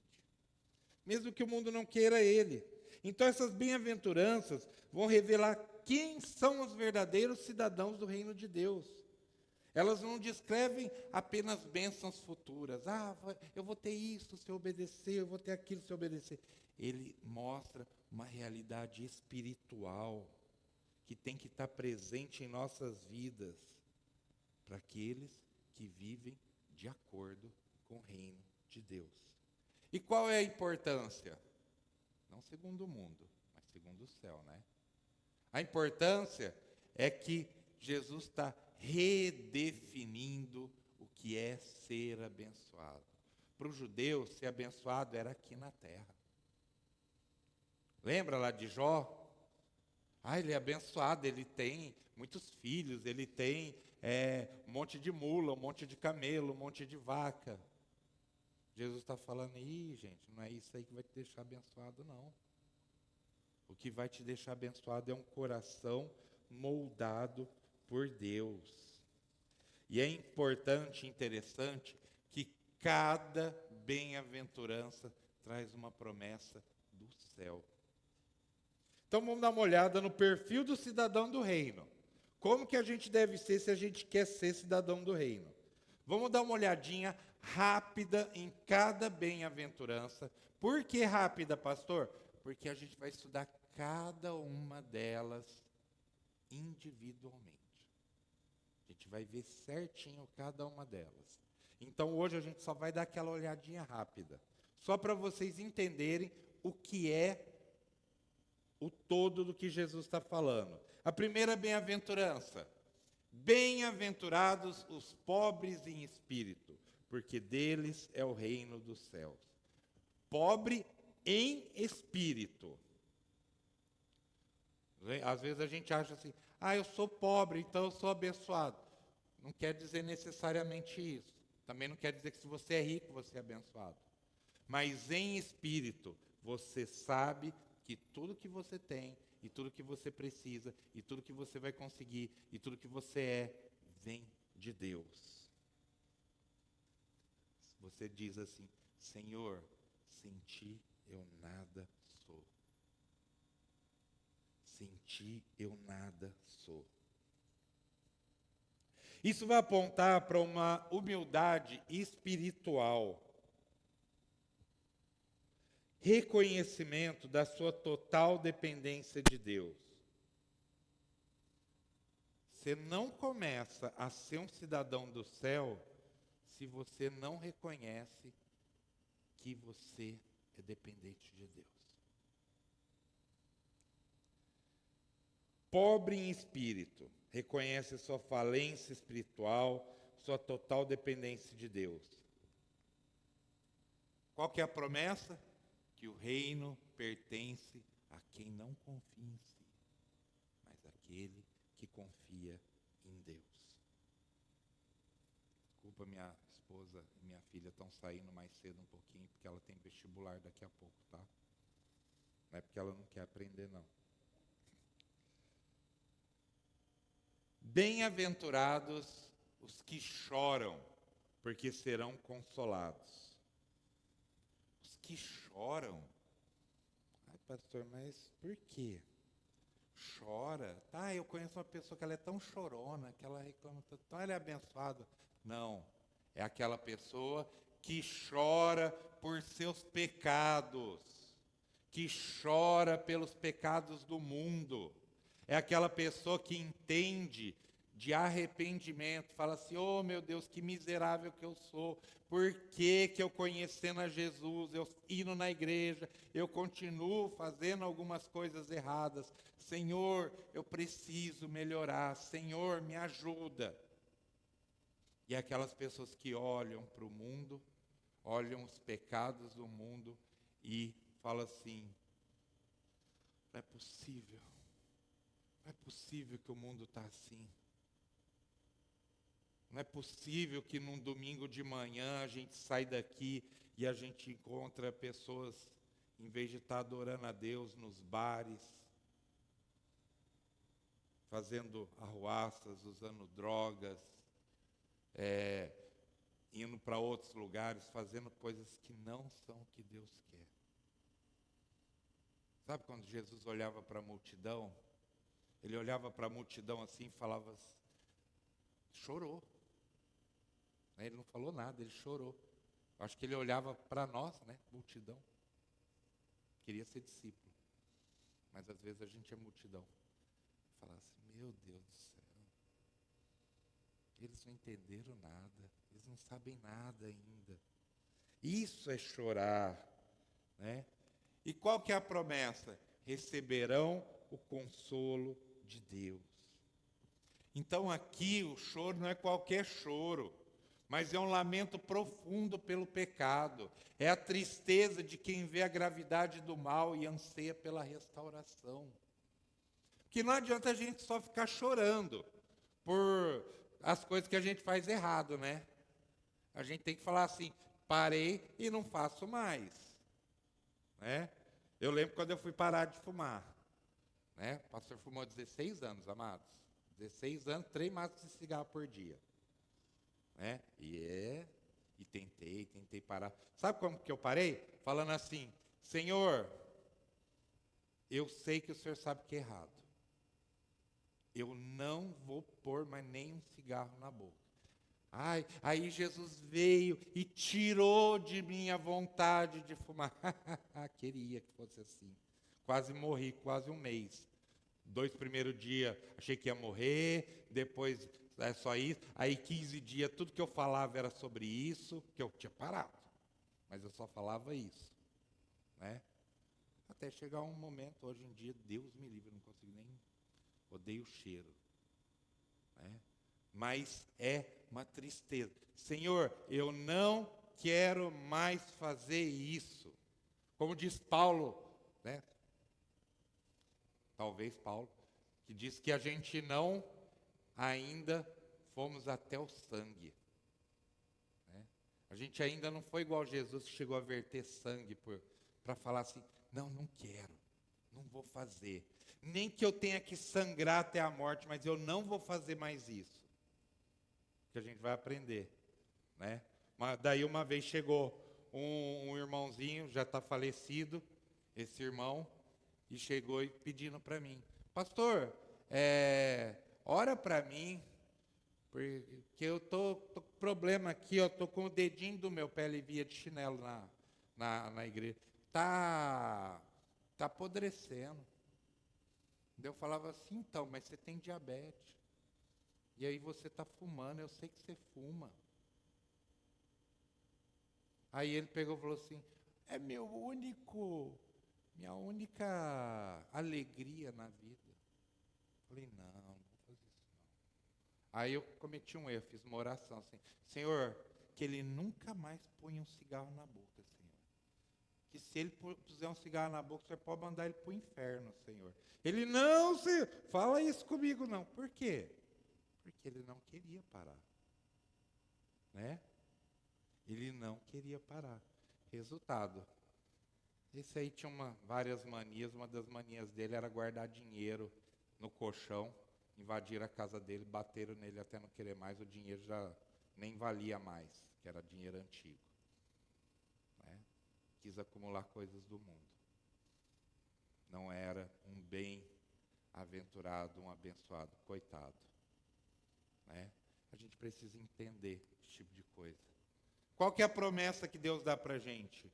mesmo que o mundo não queira ele. Então essas bem-aventuranças vão revelar quem são os verdadeiros cidadãos do reino de Deus. Elas não descrevem apenas bênçãos futuras. Eu vou ter isso se eu obedecer, eu vou ter aquilo se eu obedecer. Ele mostra uma realidade espiritual que tem que estar presente em nossas vidas para aqueles que vivem de acordo com o reino de Deus. E qual é a importância? Não segundo o mundo, mas segundo o céu, né? A importância é que Jesus está redefinindo o que é ser abençoado. Para o judeu, ser abençoado era aqui na terra. Lembra lá de Jó? Ele é abençoado, ele tem muitos filhos, ele tem um monte de mula, um monte de camelo, um monte de vaca. Jesus está falando, gente, não é isso aí que vai te deixar abençoado, não. O que vai te deixar abençoado é um coração moldado por Deus. E é importante, interessante, que cada bem-aventurança traz uma promessa do céu. Então vamos dar uma olhada no perfil do cidadão do reino. Como que a gente deve ser se a gente quer ser cidadão do reino? Vamos dar uma olhadinha rápida em cada bem-aventurança. Por que rápida, pastor? Porque a gente vai estudar cada uma delas individualmente. A gente vai ver certinho cada uma delas. Então hoje a gente só vai dar aquela olhadinha rápida. Só para vocês entenderem o que é o todo do que Jesus está falando. A primeira bem-aventurança. Bem-aventurados os pobres em espírito, porque deles é o reino dos céus. Pobre em espírito. Às vezes a gente acha assim, eu sou pobre, então eu sou abençoado. Não quer dizer necessariamente isso. Também não quer dizer que se você é rico, você é abençoado. Mas em espírito, você sabe que tudo que você tem, e tudo que você precisa, e tudo que você vai conseguir, e tudo que você vem de Deus. Você diz assim, Senhor, sem ti eu nada sou. Sem ti eu nada sou. Isso vai apontar para uma humildade espiritual. Reconhecimento da sua total dependência de Deus. Você não começa a ser um cidadão do céu se você não reconhece que você é dependente de Deus. Pobre em espírito, reconhece sua falência espiritual, sua total dependência de Deus. Qual que é a promessa? Que o reino pertence a quem não confia em si, mas aquele que confia em Deus. Desculpa, minha esposa e minha filha estão saindo mais cedo um pouquinho, porque ela tem vestibular daqui a pouco, tá? Não é porque ela não quer aprender, não. Bem-aventurados os que choram, porque serão consolados. Os que choram? Ai, pastor, mas por quê? Chora? Tá, eu conheço uma pessoa que ela é tão chorona, que ela reclama tanto, então ela é abençoada. Não, é aquela pessoa que chora por seus pecados, que chora pelos pecados do mundo. É aquela pessoa que entende de arrependimento, fala assim, oh meu Deus, que miserável que eu sou, por que eu conhecendo a Jesus, eu indo na igreja, eu continuo fazendo algumas coisas erradas, Senhor, eu preciso melhorar, Senhor, me ajuda. E aquelas pessoas que olham para o mundo, olham os pecados do mundo e falam assim, não é possível que o mundo está assim. Não é possível que num domingo de manhã a gente sai daqui e a gente encontra pessoas, em vez de estar adorando a Deus nos bares, fazendo arruaças, usando drogas, indo para outros lugares, fazendo coisas que não são o que Deus quer. Sabe quando Jesus olhava para a multidão? Ele olhava para a multidão assim e falava, chorou. Ele não falou nada, ele chorou. Eu acho que ele olhava para nós, multidão. Queria ser discípulo. Mas às vezes a gente é multidão. Falava assim, meu Deus do céu. Eles não entenderam nada. Eles não sabem nada ainda. Isso é chorar, E qual que é a promessa? Receberão o consolo de Deus. Então aqui o choro não é qualquer choro, mas é um lamento profundo pelo pecado. É a tristeza de quem vê a gravidade do mal e anseia pela restauração. Porque não adianta a gente só ficar chorando por as coisas que a gente faz errado, A gente tem que falar assim, parei e não faço mais. Eu lembro quando eu fui parar de fumar. O pastor fumou 16 anos, amados. 16 anos, 3 maços de cigarro por dia. E tentei parar. Sabe como que eu parei? Falando assim, Senhor, eu sei que o Senhor sabe que é errado. Eu não vou pôr mais nem um cigarro na boca. Aí Jesus veio e tirou de mim a vontade de fumar. Queria que fosse assim. Quase morri, quase um mês. 2 primeiros dias achei que ia morrer, depois é só isso. Aí 15 dias, tudo que eu falava era sobre isso, que eu tinha parado. Mas eu só falava isso. Até chegar um momento, hoje em dia, Deus me livre, eu não consigo nem... Odeio o cheiro. Mas é uma tristeza. Senhor, eu não quero mais fazer isso. Como diz Paulo, talvez Paulo, que diz que a gente não ainda fomos até o sangue. A gente ainda não foi igual Jesus que chegou a verter sangue para falar assim, não quero, não vou fazer. Nem que eu tenha que sangrar até a morte, mas eu não vou fazer mais isso. Que a gente vai aprender. Daí uma vez chegou um irmãozinho, já está falecido, esse irmão, e chegou e pedindo para mim, pastor, ora para mim, porque eu tô com problema aqui, eu tô com o dedinho do meu pé, ele via de chinelo na igreja, tá apodrecendo. Eu falava assim, então, mas você tem diabetes, e aí você está fumando, eu sei que você fuma. Aí ele pegou e falou assim, é minha única alegria na vida. Eu falei, não vou fazer isso não. Aí eu cometi um erro, fiz uma oração assim: Senhor, que ele nunca mais ponha um cigarro na boca, Senhor. Que se ele puser um cigarro na boca, o Senhor pode mandar ele para o inferno, Senhor. Ele, não, Senhor, fala isso comigo não. Por quê? Porque ele não queria parar. Né? Ele não queria parar. Resultado: esse aí tinha várias manias. Uma das manias dele era guardar dinheiro no colchão. Invadiram a casa dele, bateram nele até não querer mais. O dinheiro já nem valia mais, que era dinheiro antigo. Né? Quis acumular coisas do mundo. Não era um bem-aventurado, um abençoado. Coitado. Né? A gente precisa entender esse tipo de coisa. Qual que é a promessa que Deus dá para a gente?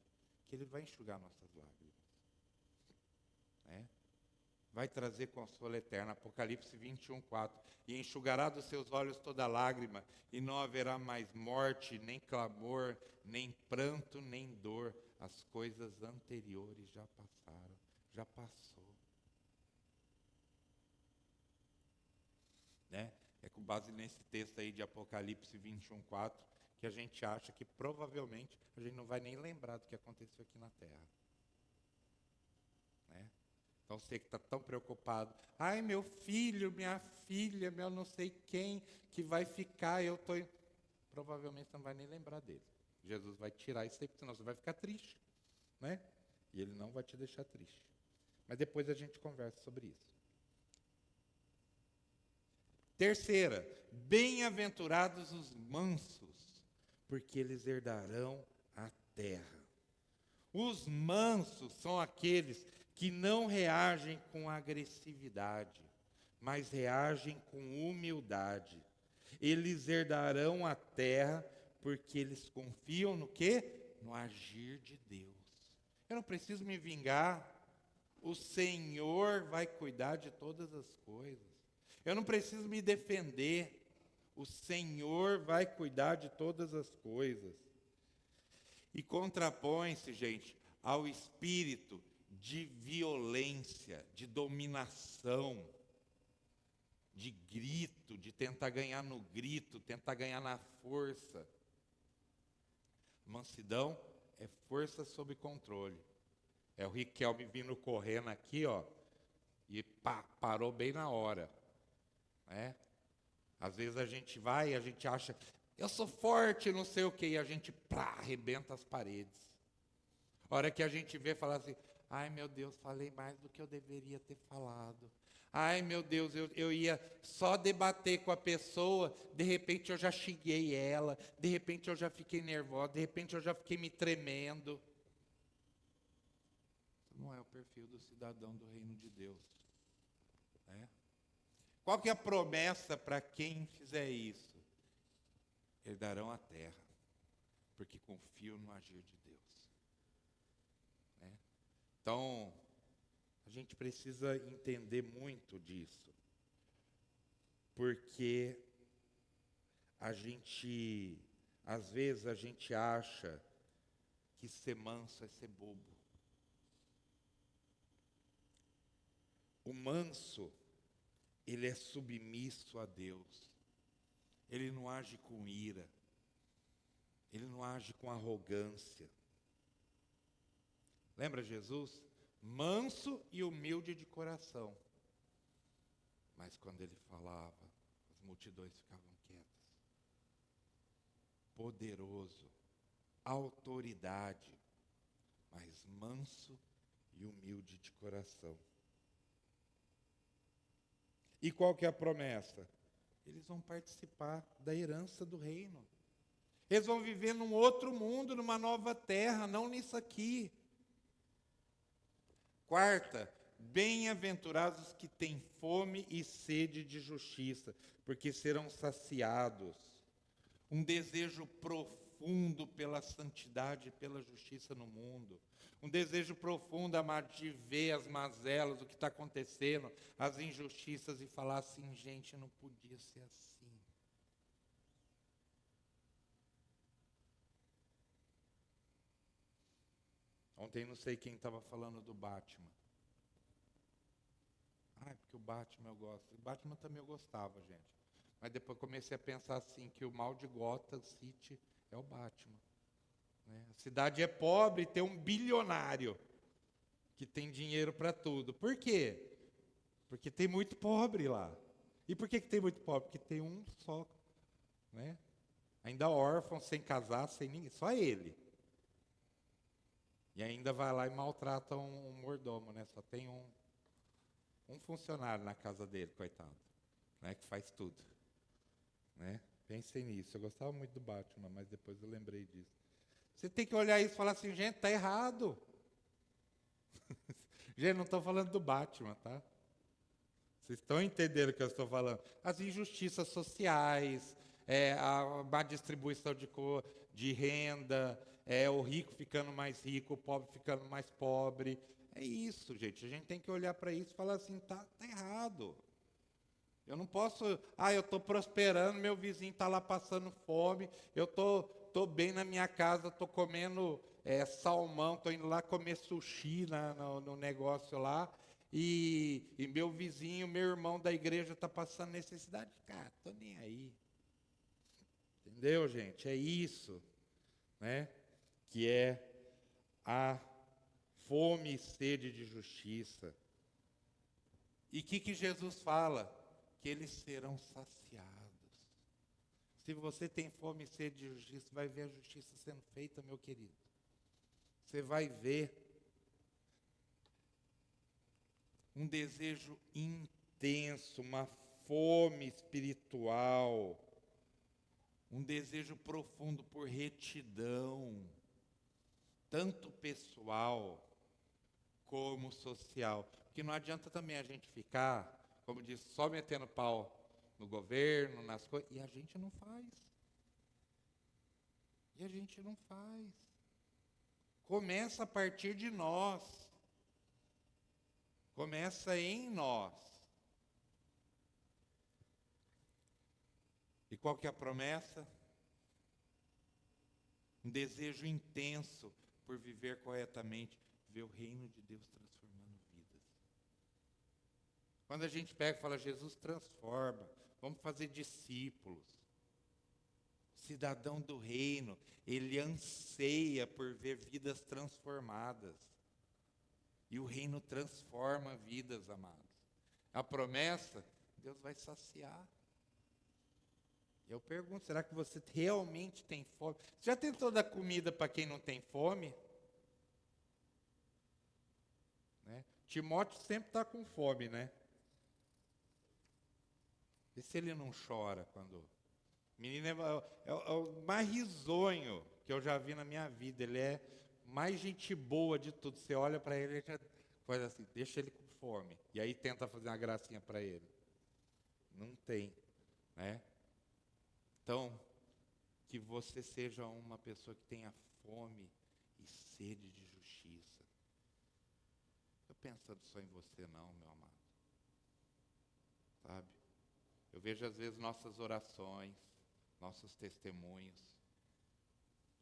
Que Ele vai enxugar nossas lágrimas. Né? Vai trazer consolo eterno. Apocalipse 21:4. E enxugará dos seus olhos toda lágrima, e não haverá mais morte, nem clamor, nem pranto, nem dor. As coisas anteriores já passaram, já passou. Né? É com base nesse texto aí de Apocalipse 21:4 que a gente acha que provavelmente a gente não vai nem lembrar do que aconteceu aqui na Terra. Né? Então você que está tão preocupado, ai meu filho, minha filha, meu não sei quem que vai ficar, provavelmente você não vai nem lembrar dele. Jesus vai tirar isso aí, porque senão você vai ficar triste. Né? E Ele não vai te deixar triste. Mas depois a gente conversa sobre isso. Terceira, bem-aventurados os mansos, porque eles herdarão a terra. Os mansos são aqueles que não reagem com agressividade, mas reagem com humildade. Eles herdarão a terra porque eles confiam no quê? No agir de Deus. Eu não preciso me vingar. O Senhor vai cuidar de todas as coisas. Eu não preciso me defender. O Senhor vai cuidar de todas as coisas. E contrapõe-se, gente, ao espírito de violência, de dominação, de grito, de tentar ganhar no grito, tentar ganhar na força. Mansidão é força sob controle. É o Riquelme vindo correndo aqui, ó, e parou bem na hora. Né? Às vezes a gente vai e a gente acha, eu sou forte, não sei o quê, e a gente arrebenta as paredes. A hora que a gente vê, fala assim, ai meu Deus, falei mais do que eu deveria ter falado. Ai meu Deus, eu ia só debater com a pessoa, de repente eu já xinguei ela, de repente eu já fiquei nervosa, de repente eu já fiquei me tremendo. Isso não é o perfil do cidadão do reino de Deus. Né? Qual que é a promessa para quem fizer isso? Herdarão a terra, porque confiam no agir de Deus. Né? Então, a gente precisa entender muito disso, porque às vezes a gente acha que ser manso é ser bobo. O manso, ele é submisso a Deus. Ele não age com ira. Ele não age com arrogância. Lembra Jesus? Manso e humilde de coração. Mas quando ele falava, as multidões ficavam quietas. Poderoso, autoridade, mas manso e humilde de coração. E qual que é a promessa? Eles vão participar da herança do reino. Eles vão viver num outro mundo, numa nova terra, não nisso aqui. Quarta, bem-aventurados que têm fome e sede de justiça, porque serão saciados. Um desejo profundo pela santidade e pela justiça no mundo. Um desejo profundo, amado, de ver as mazelas, o que está acontecendo, as injustiças e falar assim, gente, não podia ser assim. Ontem não sei quem estava falando do Batman. Porque o Batman eu gosto. O Batman também eu gostava, gente. Mas depois comecei a pensar assim, que o mal de Gotham City é o Batman. Né? A cidade é pobre e tem um bilionário que tem dinheiro para tudo. Por quê? Porque tem muito pobre lá. E por que tem muito pobre? Porque tem um só, né? Ainda órfão, sem casar, sem ninguém, só ele. E ainda vai lá e maltrata um mordomo, né? Só tem um funcionário na casa dele, coitado, né? Que faz tudo, né? Pensei nisso. Eu gostava muito do Batman, mas depois eu lembrei disso. Você tem que olhar isso e falar assim, gente, tá errado. Gente, não estou falando do Batman, tá? Vocês estão entendendo o que eu estou falando? As injustiças sociais, a má distribuição de renda, o rico ficando mais rico, o pobre ficando mais pobre. É isso, gente. A gente tem que olhar para isso e falar assim, tá errado. Eu não posso, eu estou prosperando, meu vizinho está lá passando fome, eu estou bem na minha casa, estou comendo salmão, estou indo lá comer sushi no negócio lá, e meu vizinho, meu irmão da igreja está passando necessidade. Cara, estou nem aí. Entendeu, gente? É isso, né? Que é a fome e sede de justiça. E o que Jesus fala? Que eles serão saciados. Se você tem fome e sede de justiça, vai ver a justiça sendo feita, meu querido. Você vai ver um desejo intenso, uma fome espiritual, um desejo profundo por retidão, tanto pessoal como social. Porque não adianta também a gente ficar, como disse, só metendo pau no governo, nas coisas, e a gente não faz. E a gente não faz. Começa a partir de nós. Começa em nós. E qual que é a promessa? Um desejo intenso por viver corretamente, ver o reino de Deus transformando vidas. Quando a gente pega e fala, Jesus transforma, vamos fazer discípulos. Cidadão do reino, ele anseia por ver vidas transformadas. E o reino transforma vidas, amados. A promessa, Deus vai saciar. Eu pergunto, será que você realmente tem fome? Você já tentou dar comida para quem não tem fome? Né? Timóteo sempre está com fome, né? E se ele não chora quando... O menino é o mais risonho que eu já vi na minha vida. Ele é mais gente boa de tudo. Você olha para ele e já faz assim, deixa ele com fome. E aí tenta fazer uma gracinha para ele. Não tem, né? Então, que você seja uma pessoa que tenha fome e sede de justiça. Não estou pensando só em você não, meu amado. Sabe? Eu vejo às vezes nossas orações, nossos testemunhos.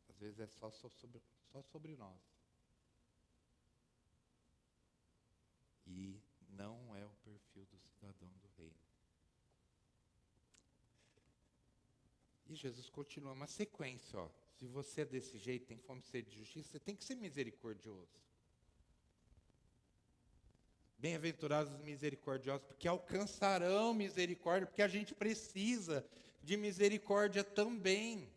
Às vezes é só sobre nós. E não é o perfil do cidadão do reino. E Jesus continua uma sequência, ó. Se você é desse jeito, tem fome e sede de justiça, você tem que ser misericordioso. Bem-aventurados os misericordiosos, porque alcançarão misericórdia, porque a gente precisa de misericórdia também.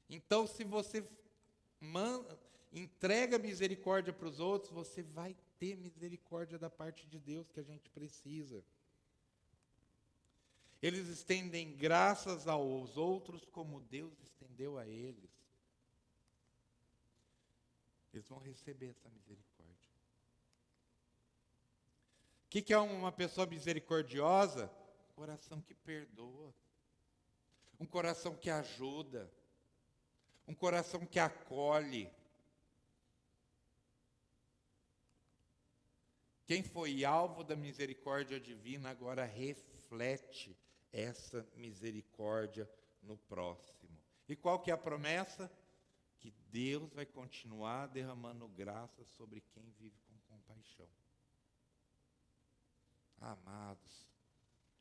Então, se você entrega misericórdia para os outros, você vai ter misericórdia da parte de Deus que a gente precisa. Eles estendem graças aos outros como Deus estendeu a eles. Eles vão receber essa misericórdia. O que é uma pessoa misericordiosa? Um coração que perdoa. Um coração que ajuda. Um coração que acolhe. Quem foi alvo da misericórdia divina agora reflete essa misericórdia no próximo. E qual que é a promessa? Que Deus vai continuar derramando graça sobre quem vive com compaixão. Amados,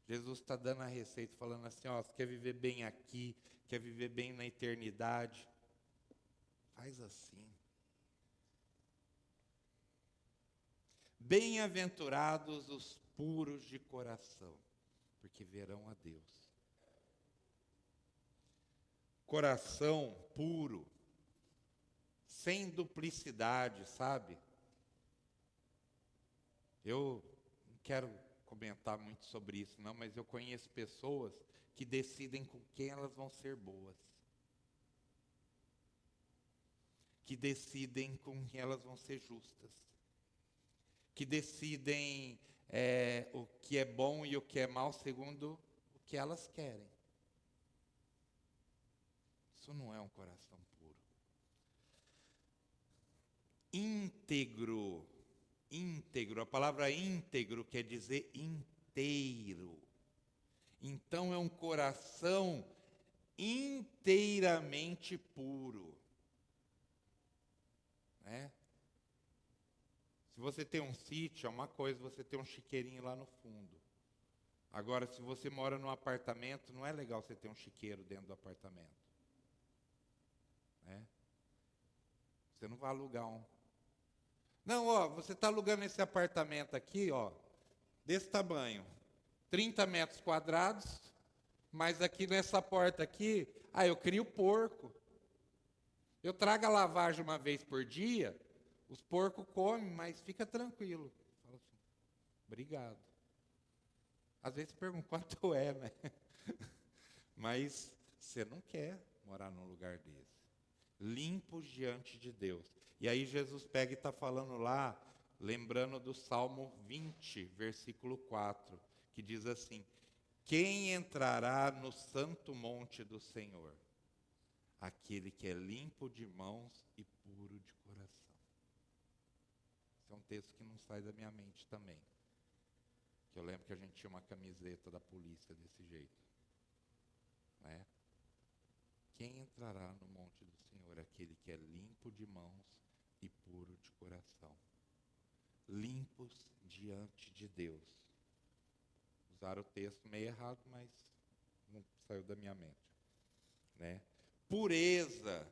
Jesus está dando a receita, falando assim, ó, você quer viver bem aqui, quer viver bem na eternidade, faz assim. Bem-aventurados os puros de coração, porque verão a Deus. Coração puro, sem duplicidade, sabe? Eu não quero comentar muito sobre isso, não, mas eu conheço pessoas que decidem com quem elas vão ser boas. Que decidem com quem elas vão ser justas. Que decidem o que é bom e o que é mal segundo o que elas querem. Isso não é um coração puro. Íntegro. Íntegro. A palavra íntegro quer dizer inteiro. Então é um coração inteiramente puro. Né? Se você tem um sítio, é uma coisa você ter um chiqueirinho lá no fundo. Agora, se você mora num apartamento, não é legal você ter um chiqueiro dentro do apartamento. Né? Você não vai alugar um. Não, ó, você está alugando esse apartamento aqui, ó, desse tamanho, 30 metros quadrados, mas aqui nessa porta aqui, eu crio porco. Eu trago a lavagem uma vez por dia, os porcos comem, mas fica tranquilo. Fala assim, obrigado. Às vezes perguntam quanto é, né? Mas você não quer morar num lugar desse. Limpos diante de Deus. E aí Jesus pega e está falando lá, lembrando do Salmo 20, versículo 4, que diz assim, quem entrará no santo monte do Senhor? Aquele que é limpo de mãos e puro de coração. Esse é um texto que não sai da minha mente também. Que eu lembro que a gente tinha uma camiseta da polícia desse jeito. Né? Quem entrará no monte do Senhor? Aquele que é limpo de mãos e puro de coração. Limpos diante de Deus. Usaram o texto meio errado, mas não saiu da minha mente. Né? Pureza.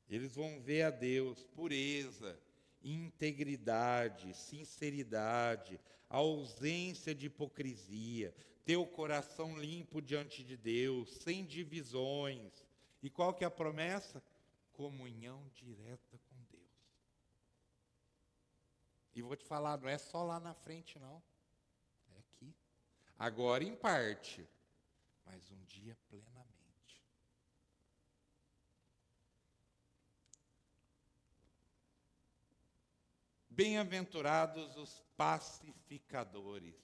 Eles vão ver a Deus. Pureza, integridade, sinceridade, ausência de hipocrisia, ter o coração limpo diante de Deus, sem divisões. E qual que é a promessa? Comunhão direta com Deus. E vou te falar, não é só lá na frente, não. É aqui. Agora em parte, mas um dia plenamente. Bem-aventurados os pacificadores,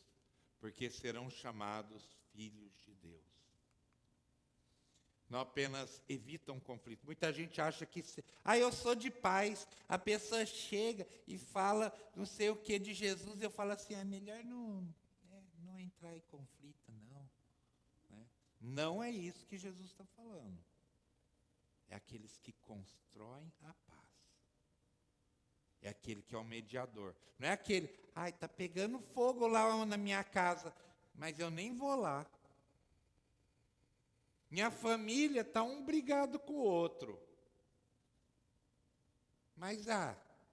porque serão chamados filhos de Deus. Não apenas evitam conflito. Muita gente acha que... eu sou de paz. A pessoa chega e fala não sei o que de Jesus. Eu falo assim, é melhor não entrar em conflito, não. Né? Não é isso que Jesus está falando. É aqueles que constroem a paz. É aquele que é o mediador. Não é aquele, está pegando fogo lá na minha casa, mas eu nem vou lá. Minha família está um brigado com o outro. Mas,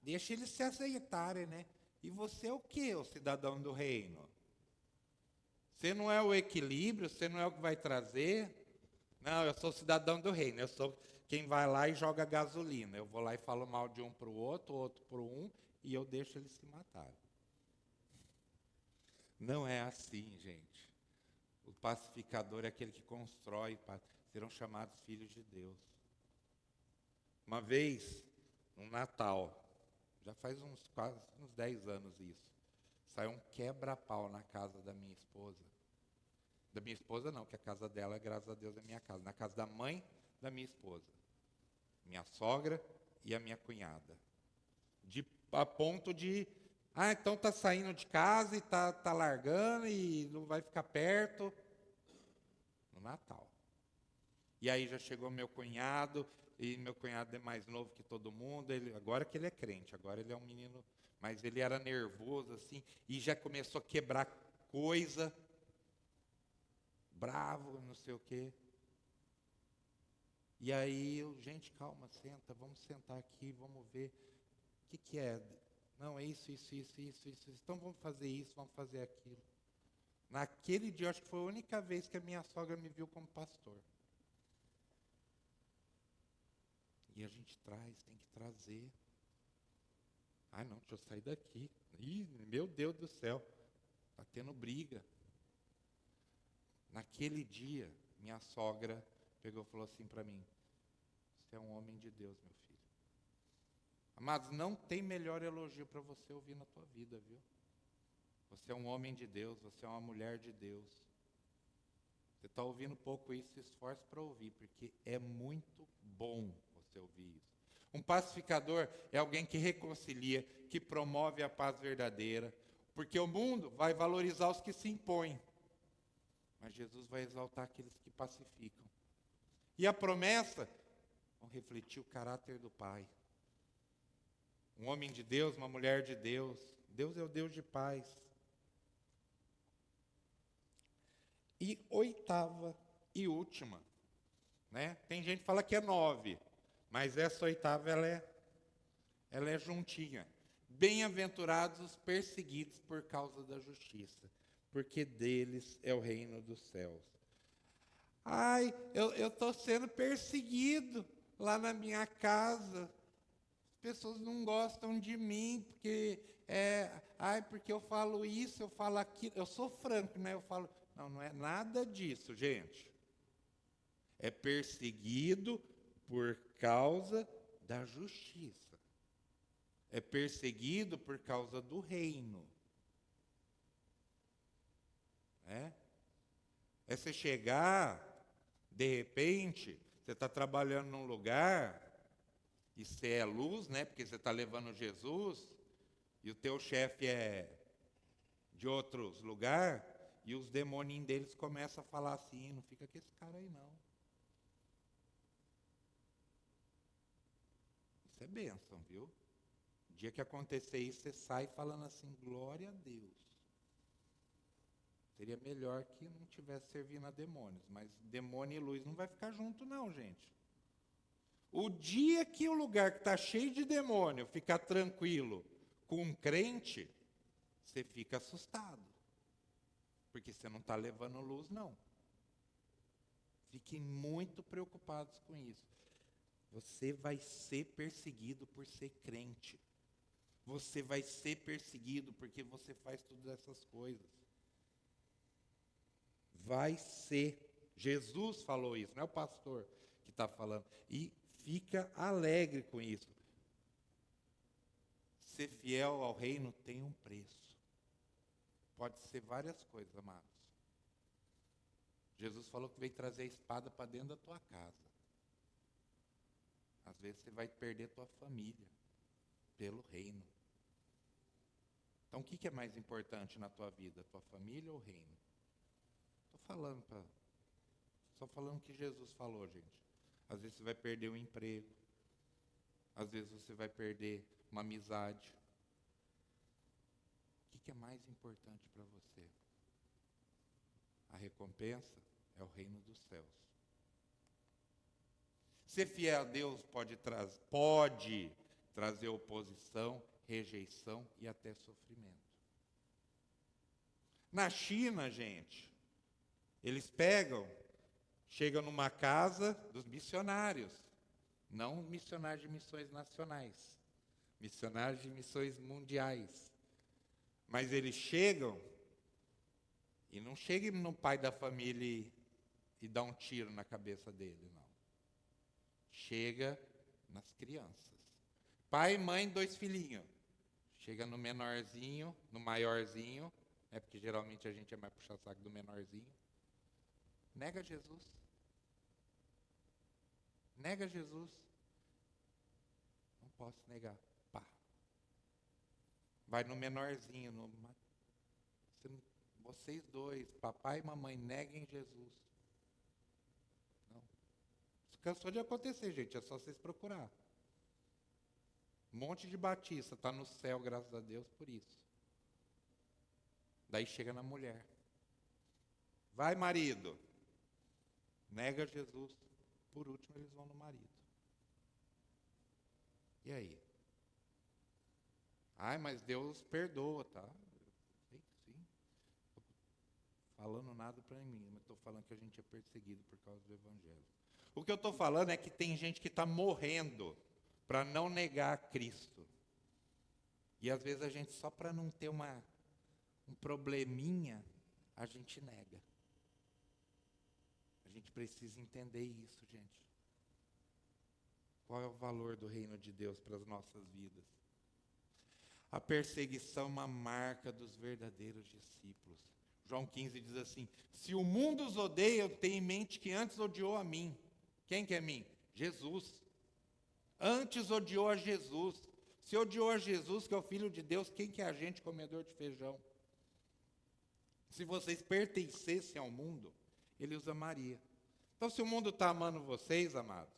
deixa eles se aceitarem, né? E você é o quê, o cidadão do reino? Você não é o equilíbrio, você não é o que vai trazer. Não, eu sou cidadão do reino, eu sou quem vai lá e joga gasolina. Eu vou lá e falo mal de um para o outro para um, e eu deixo eles se matarem. Não é assim, gente. O pacificador é aquele que constrói, serão chamados filhos de Deus. Uma vez, no Natal, já faz quase uns 10 anos isso, saiu um quebra-pau na casa da minha esposa. Da minha esposa não, que a casa dela, graças a Deus, é minha casa. Na casa da mãe da minha esposa. Minha sogra e a minha cunhada. A ponto de, então está saindo de casa e está largando e não vai ficar perto. No Natal. E aí já chegou meu cunhado, e meu cunhado é mais novo que todo mundo, agora que ele é crente, agora ele é um menino, mas ele era nervoso assim, e já começou a quebrar coisa, bravo, não sei o quê. E aí, gente, calma, senta, vamos sentar aqui, vamos ver o que é. Não, é isso. Então vamos fazer isso, vamos fazer aquilo. Naquele dia, eu acho que foi a única vez que a minha sogra me viu como pastor. E a gente tem que trazer. Ai, não, deixa eu sair daqui. Ih, meu Deus do céu, está tendo briga. Naquele dia, minha sogra pegou e falou assim para mim: você é um homem de Deus, meu filho. Mas não tem melhor elogio para você ouvir na tua vida, viu? Você é um homem de Deus, você é uma mulher de Deus. Você está ouvindo pouco isso, se esforce para ouvir, porque é muito bom você ouvir isso. Um pacificador é alguém que reconcilia, que promove a paz verdadeira, porque o mundo vai valorizar os que se impõem, mas Jesus vai exaltar aqueles que pacificam. E a promessa vão refletir o caráter do Pai. Um homem de Deus, uma mulher de Deus. Deus é o Deus de paz. E oitava e última, né? Tem gente que fala que é 9, mas essa oitava ela é juntinha. Bem-aventurados os perseguidos por causa da justiça, porque deles é o reino dos céus. Ai, eu estou sendo perseguido lá na minha casa. As pessoas não gostam de mim, porque eu falo isso, eu falo aquilo. Eu sou franco, né? Eu falo, não é nada disso, gente. É perseguido por causa da justiça. É perseguido por causa do reino. É você chegar, de repente, você está trabalhando num lugar, e você é luz, né? Porque você está levando Jesus, e o teu chefe é de outros lugares, e os demoninhos deles começam a falar assim: não fica com esse cara aí não. Isso é bênção, viu? O dia que acontecer isso, você sai falando assim: glória a Deus. Seria melhor que não tivesse servindo a demônios, mas demônio e luz não vai ficar junto não, gente. O dia que o lugar que está cheio de demônio ficar tranquilo com um crente, você fica assustado. Porque você não está levando luz, não. Fiquem muito preocupados com isso. Você vai ser perseguido por ser crente. Você vai ser perseguido porque você faz todas essas coisas. Vai ser. Jesus falou isso, não é o pastor que está falando. E fica alegre com isso. Ser fiel ao reino tem um preço. Pode ser várias coisas, amados. Jesus falou que veio trazer a espada para dentro da tua casa. Às vezes você vai perder tua família pelo reino. Então o que é mais importante na tua vida? Tua família ou o reino? Só falando o que Jesus falou, gente. Às vezes você vai perder um emprego. Às vezes você vai perder uma amizade. O que é mais importante para você? A recompensa é o reino dos céus. Ser fiel a Deus pode trazer oposição, rejeição e até sofrimento. Na China, gente, eles chegam numa casa dos missionários, não missionários de missões nacionais, missionários de missões mundiais. Mas eles chegam e não chegam no pai da família e dá um tiro na cabeça dele, não. Chega nas crianças. Pai, mãe, 2 filhinhos. Chega no menorzinho, no maiorzinho, porque geralmente a gente é mais puxa-saco do menorzinho. Nega Jesus. Nega Jesus. Não posso negar. Pá. Vai no menorzinho. Vocês dois, papai e mamãe, neguem Jesus. Não. Isso cansou de acontecer, gente. É só vocês procurar. Um monte de batista está no céu, graças a Deus, por isso. Daí chega na mulher. Vai, marido. Nega Jesus. Por último, eles vão no marido. E aí? Ai, mas Deus perdoa, tá? Sei que sim. Estou falando nada para mim, mas estou falando que a gente é perseguido por causa do Evangelho. O que eu estou falando é que tem gente que está morrendo para não negar a Cristo. E às vezes a gente, só para não ter um probleminha, a gente nega. A gente precisa entender isso, gente. Qual é o valor do reino de Deus para as nossas vidas? A perseguição é uma marca dos verdadeiros discípulos. João 15 diz assim: se o mundo os odeia, eu tenho em mente que antes odiou a mim. Quem que é mim? Jesus. Antes odiou a Jesus. Se odiou a Jesus, que é o Filho de Deus, quem que é a gente, comedor de feijão? Se vocês pertencessem ao mundo, ele os amaria. Então, se o mundo está amando vocês, amados,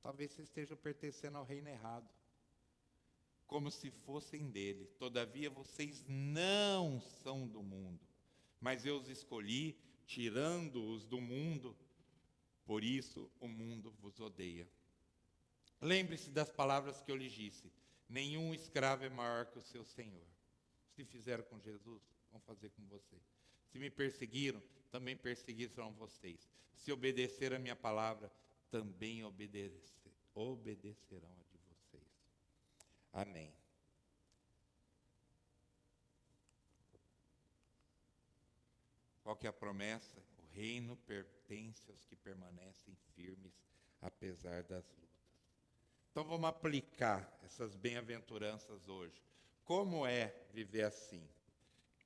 talvez vocês estejam pertencendo ao reino errado, como se fossem dele. Todavia, vocês não são do mundo, mas eu os escolhi, tirando-os do mundo, por isso o mundo vos odeia. Lembre-se das palavras que eu lhes disse: nenhum escravo é maior que o seu senhor. Se fizeram com Jesus, vão fazer com você. Se me perseguiram, também perseguirão vocês. Se obedeceram a minha palavra, também obedecerão a de vocês. Amém. Qual que é a promessa? O reino pertence aos que permanecem firmes, apesar das lutas. Então vamos aplicar essas bem-aventuranças hoje. Como é viver assim?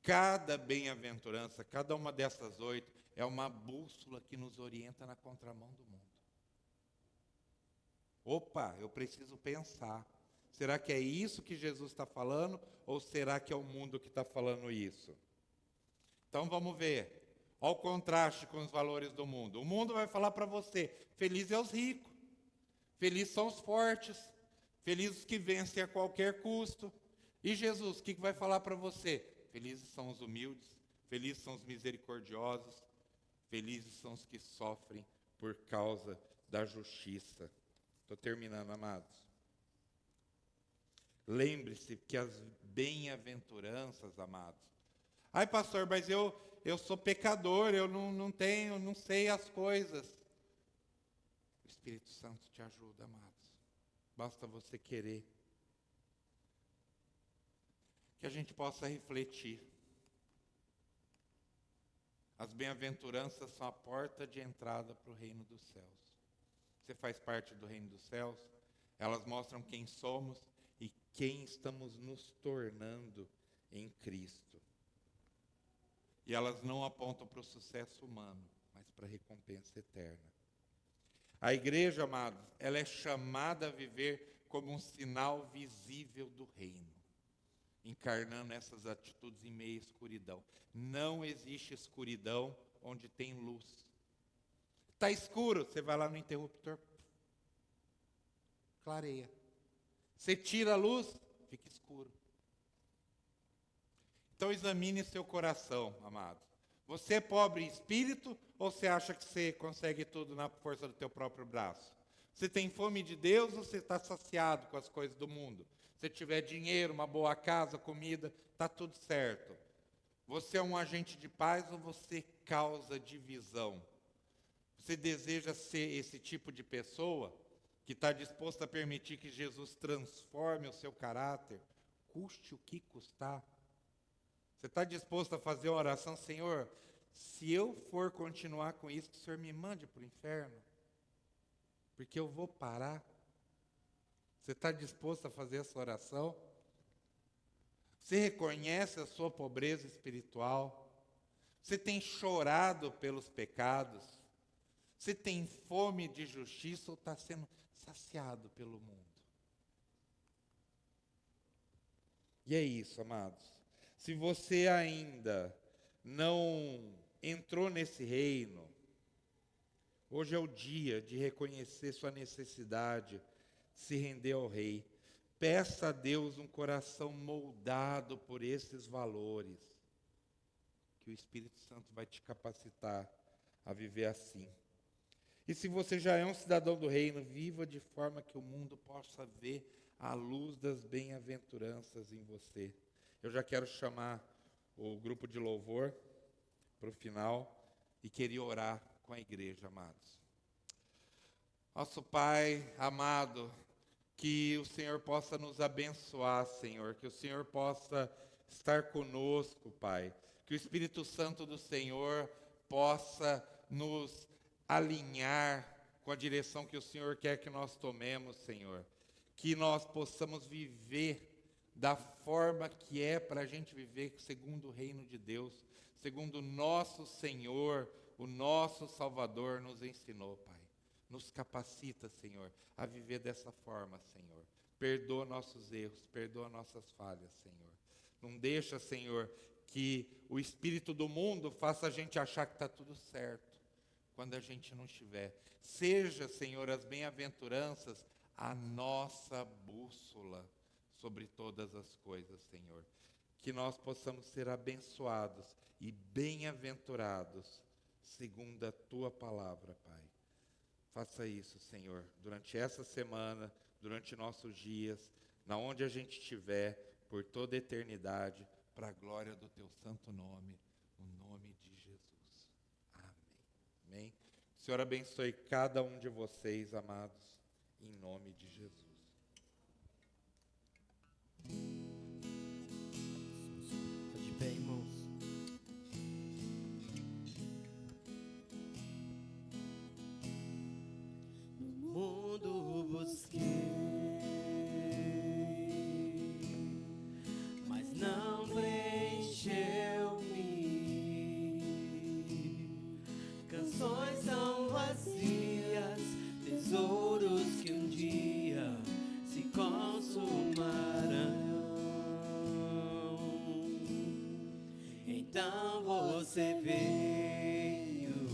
Cada bem-aventurança, cada uma dessas 8, é uma bússola que nos orienta na contramão do mundo. Opa, eu preciso pensar. Será que é isso que Jesus está falando? Ou será que é o mundo que está falando isso? Então vamos ver. Olha o contraste com os valores do mundo. O mundo vai falar para você: feliz é os ricos, felizes são os fortes, felizes os que vencem a qualquer custo. E Jesus, o que vai falar para você? Felizes são os humildes, felizes são os misericordiosos, felizes são os que sofrem por causa da justiça. Estou terminando, amados. Lembre-se que as bem-aventuranças, amados. Ai, pastor, mas eu sou pecador, eu não sei as coisas. O Espírito Santo te ajuda, amados. Basta você querer. Que a gente possa refletir. As bem-aventuranças são a porta de entrada para o reino dos céus. Você faz parte do reino dos céus? Elas mostram quem somos e quem estamos nos tornando em Cristo. E elas não apontam para o sucesso humano, mas para a recompensa eterna. A igreja, amados, ela é chamada a viver como um sinal visível do reino, encarnando essas atitudes em meio à escuridão. Não existe escuridão onde tem luz. Está escuro, você vai lá no interruptor, clareia. Você tira a luz, fica escuro. Então examine seu coração, amados. Você é pobre em espírito ou você acha que você consegue tudo na força do teu próprio braço? Você tem fome de Deus ou você está saciado com as coisas do mundo? Se tiver dinheiro, uma boa casa, comida, está tudo certo. Você é um agente de paz ou você causa divisão? Você deseja ser esse tipo de pessoa que está disposto a permitir que Jesus transforme o seu caráter, custe o que custar? Você está disposto a fazer uma oração: Senhor, se eu for continuar com isso, que o Senhor me mande para o inferno, porque eu vou parar? Você está disposto a fazer essa oração? Você reconhece a sua pobreza espiritual? Você tem chorado pelos pecados? Você tem fome de justiça ou está sendo saciado pelo mundo? E é isso, amados. Se você ainda não entrou nesse reino, hoje é o dia de reconhecer sua necessidade, de se render ao Rei. Peça a Deus um coração moldado por esses valores. que o Espírito Santo vai te capacitar a viver assim. E se você já é um cidadão do reino, viva de forma que o mundo possa ver a luz das bem-aventuranças em você. Eu já quero chamar o grupo de louvor para o final e queria orar com a igreja, amados. Nosso Pai amado, que o Senhor possa nos abençoar, Senhor, que o Senhor possa estar conosco, Pai, que o Espírito Santo do Senhor possa nos alinhar com a direção que o Senhor quer que nós tomemos, Senhor, que nós possamos viver da forma que é para a gente viver segundo o reino de Deus, segundo o nosso Senhor, o nosso Salvador nos ensinou, Pai. Nos capacita, Senhor, a viver dessa forma, Senhor. Perdoa nossos erros, perdoa nossas falhas, Senhor. Não deixa, Senhor, que o espírito do mundo faça a gente achar que está tudo certo, quando a gente não estiver. Seja, Senhor, as bem-aventuranças a nossa bússola sobre todas as coisas, Senhor. Que nós possamos ser abençoados e bem-aventurados, segundo a Tua palavra, Pai. Faça isso, Senhor, durante essa semana, durante nossos dias, na onde a gente estiver, por toda a eternidade, para a glória do Teu santo nome, no nome de Jesus. Amém. Amém. O Senhor abençoe cada um de vocês, amados, em nome de Jesus. De pé, irmãos. No mundo busquei, mas não preencheu-me. Canções tão vazias, tesouros que um dia se consumarão. Então você veio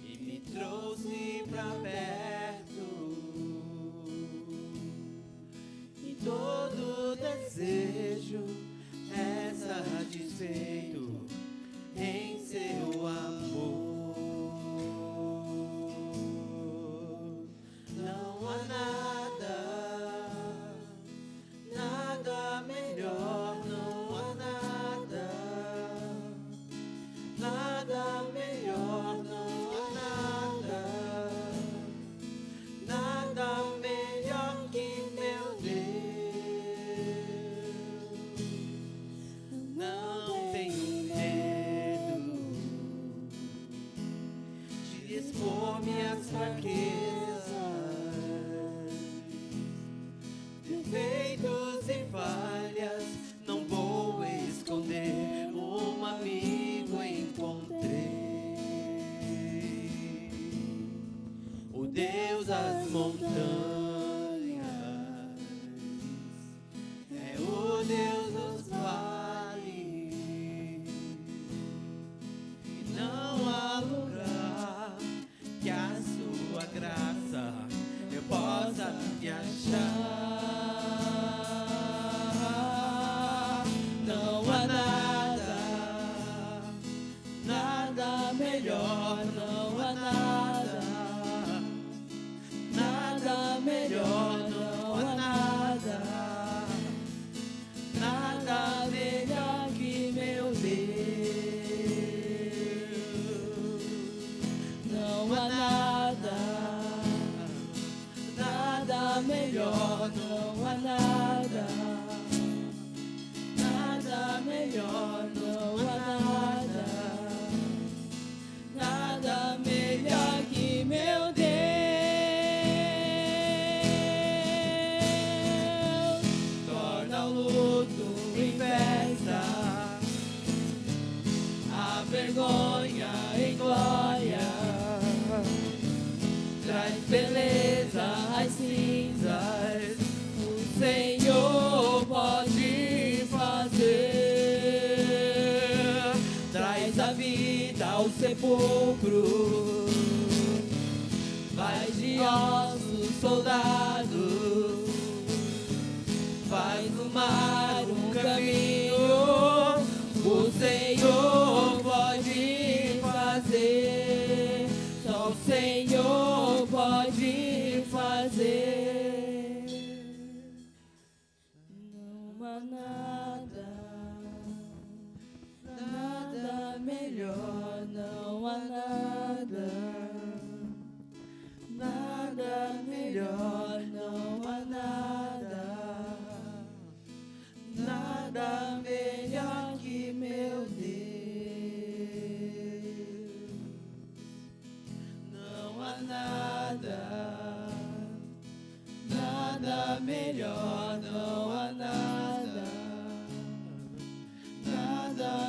e me trouxe pra perto, e todo desejo é satisfeito em seu amor. Não há nada melhor, não há nada melhor, não há nada melhor que meu Deus. Não tenho medo de expor minhas fraquezas, defeitos e falhas, não vou esconder. Um amigo encontrei, o Deus das montanhas, é o Deus dos vales, e não há lugar que a sua graça eu possa me achar. Não há nada melhor, não há nada melhor, não há nada melhor que meu Deus. Não há nada melhor, não há nada melhor, não há nada melhor que meu Deus. Torna o luto em festa, a vergonha em glória, traz beleza às cinzas, o Senhor pode fazer. Traz a vida ao sepulcro, faz de ossos soldados, faz no mar um caminho, o Senhor pode fazer, só o Senhor pode fazer. Não há nada melhor, não há nada melhor, não há nada melhor que meu Deus. Não há nada melhor, não há nada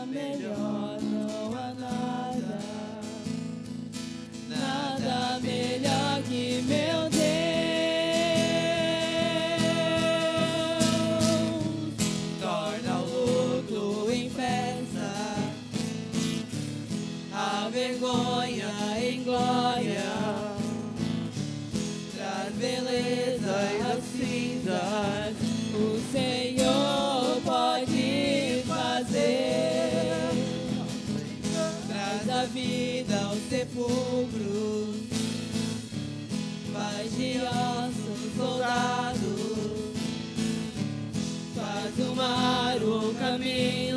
melhor, não há nada melhor que meu Deus. Torna o luto em festa, a vergonha em glória, traz beleza às cinzas. O Senhor pode fazer, traz a vida aos sepulcros, faz de ossos soldados, faz do mar o caminho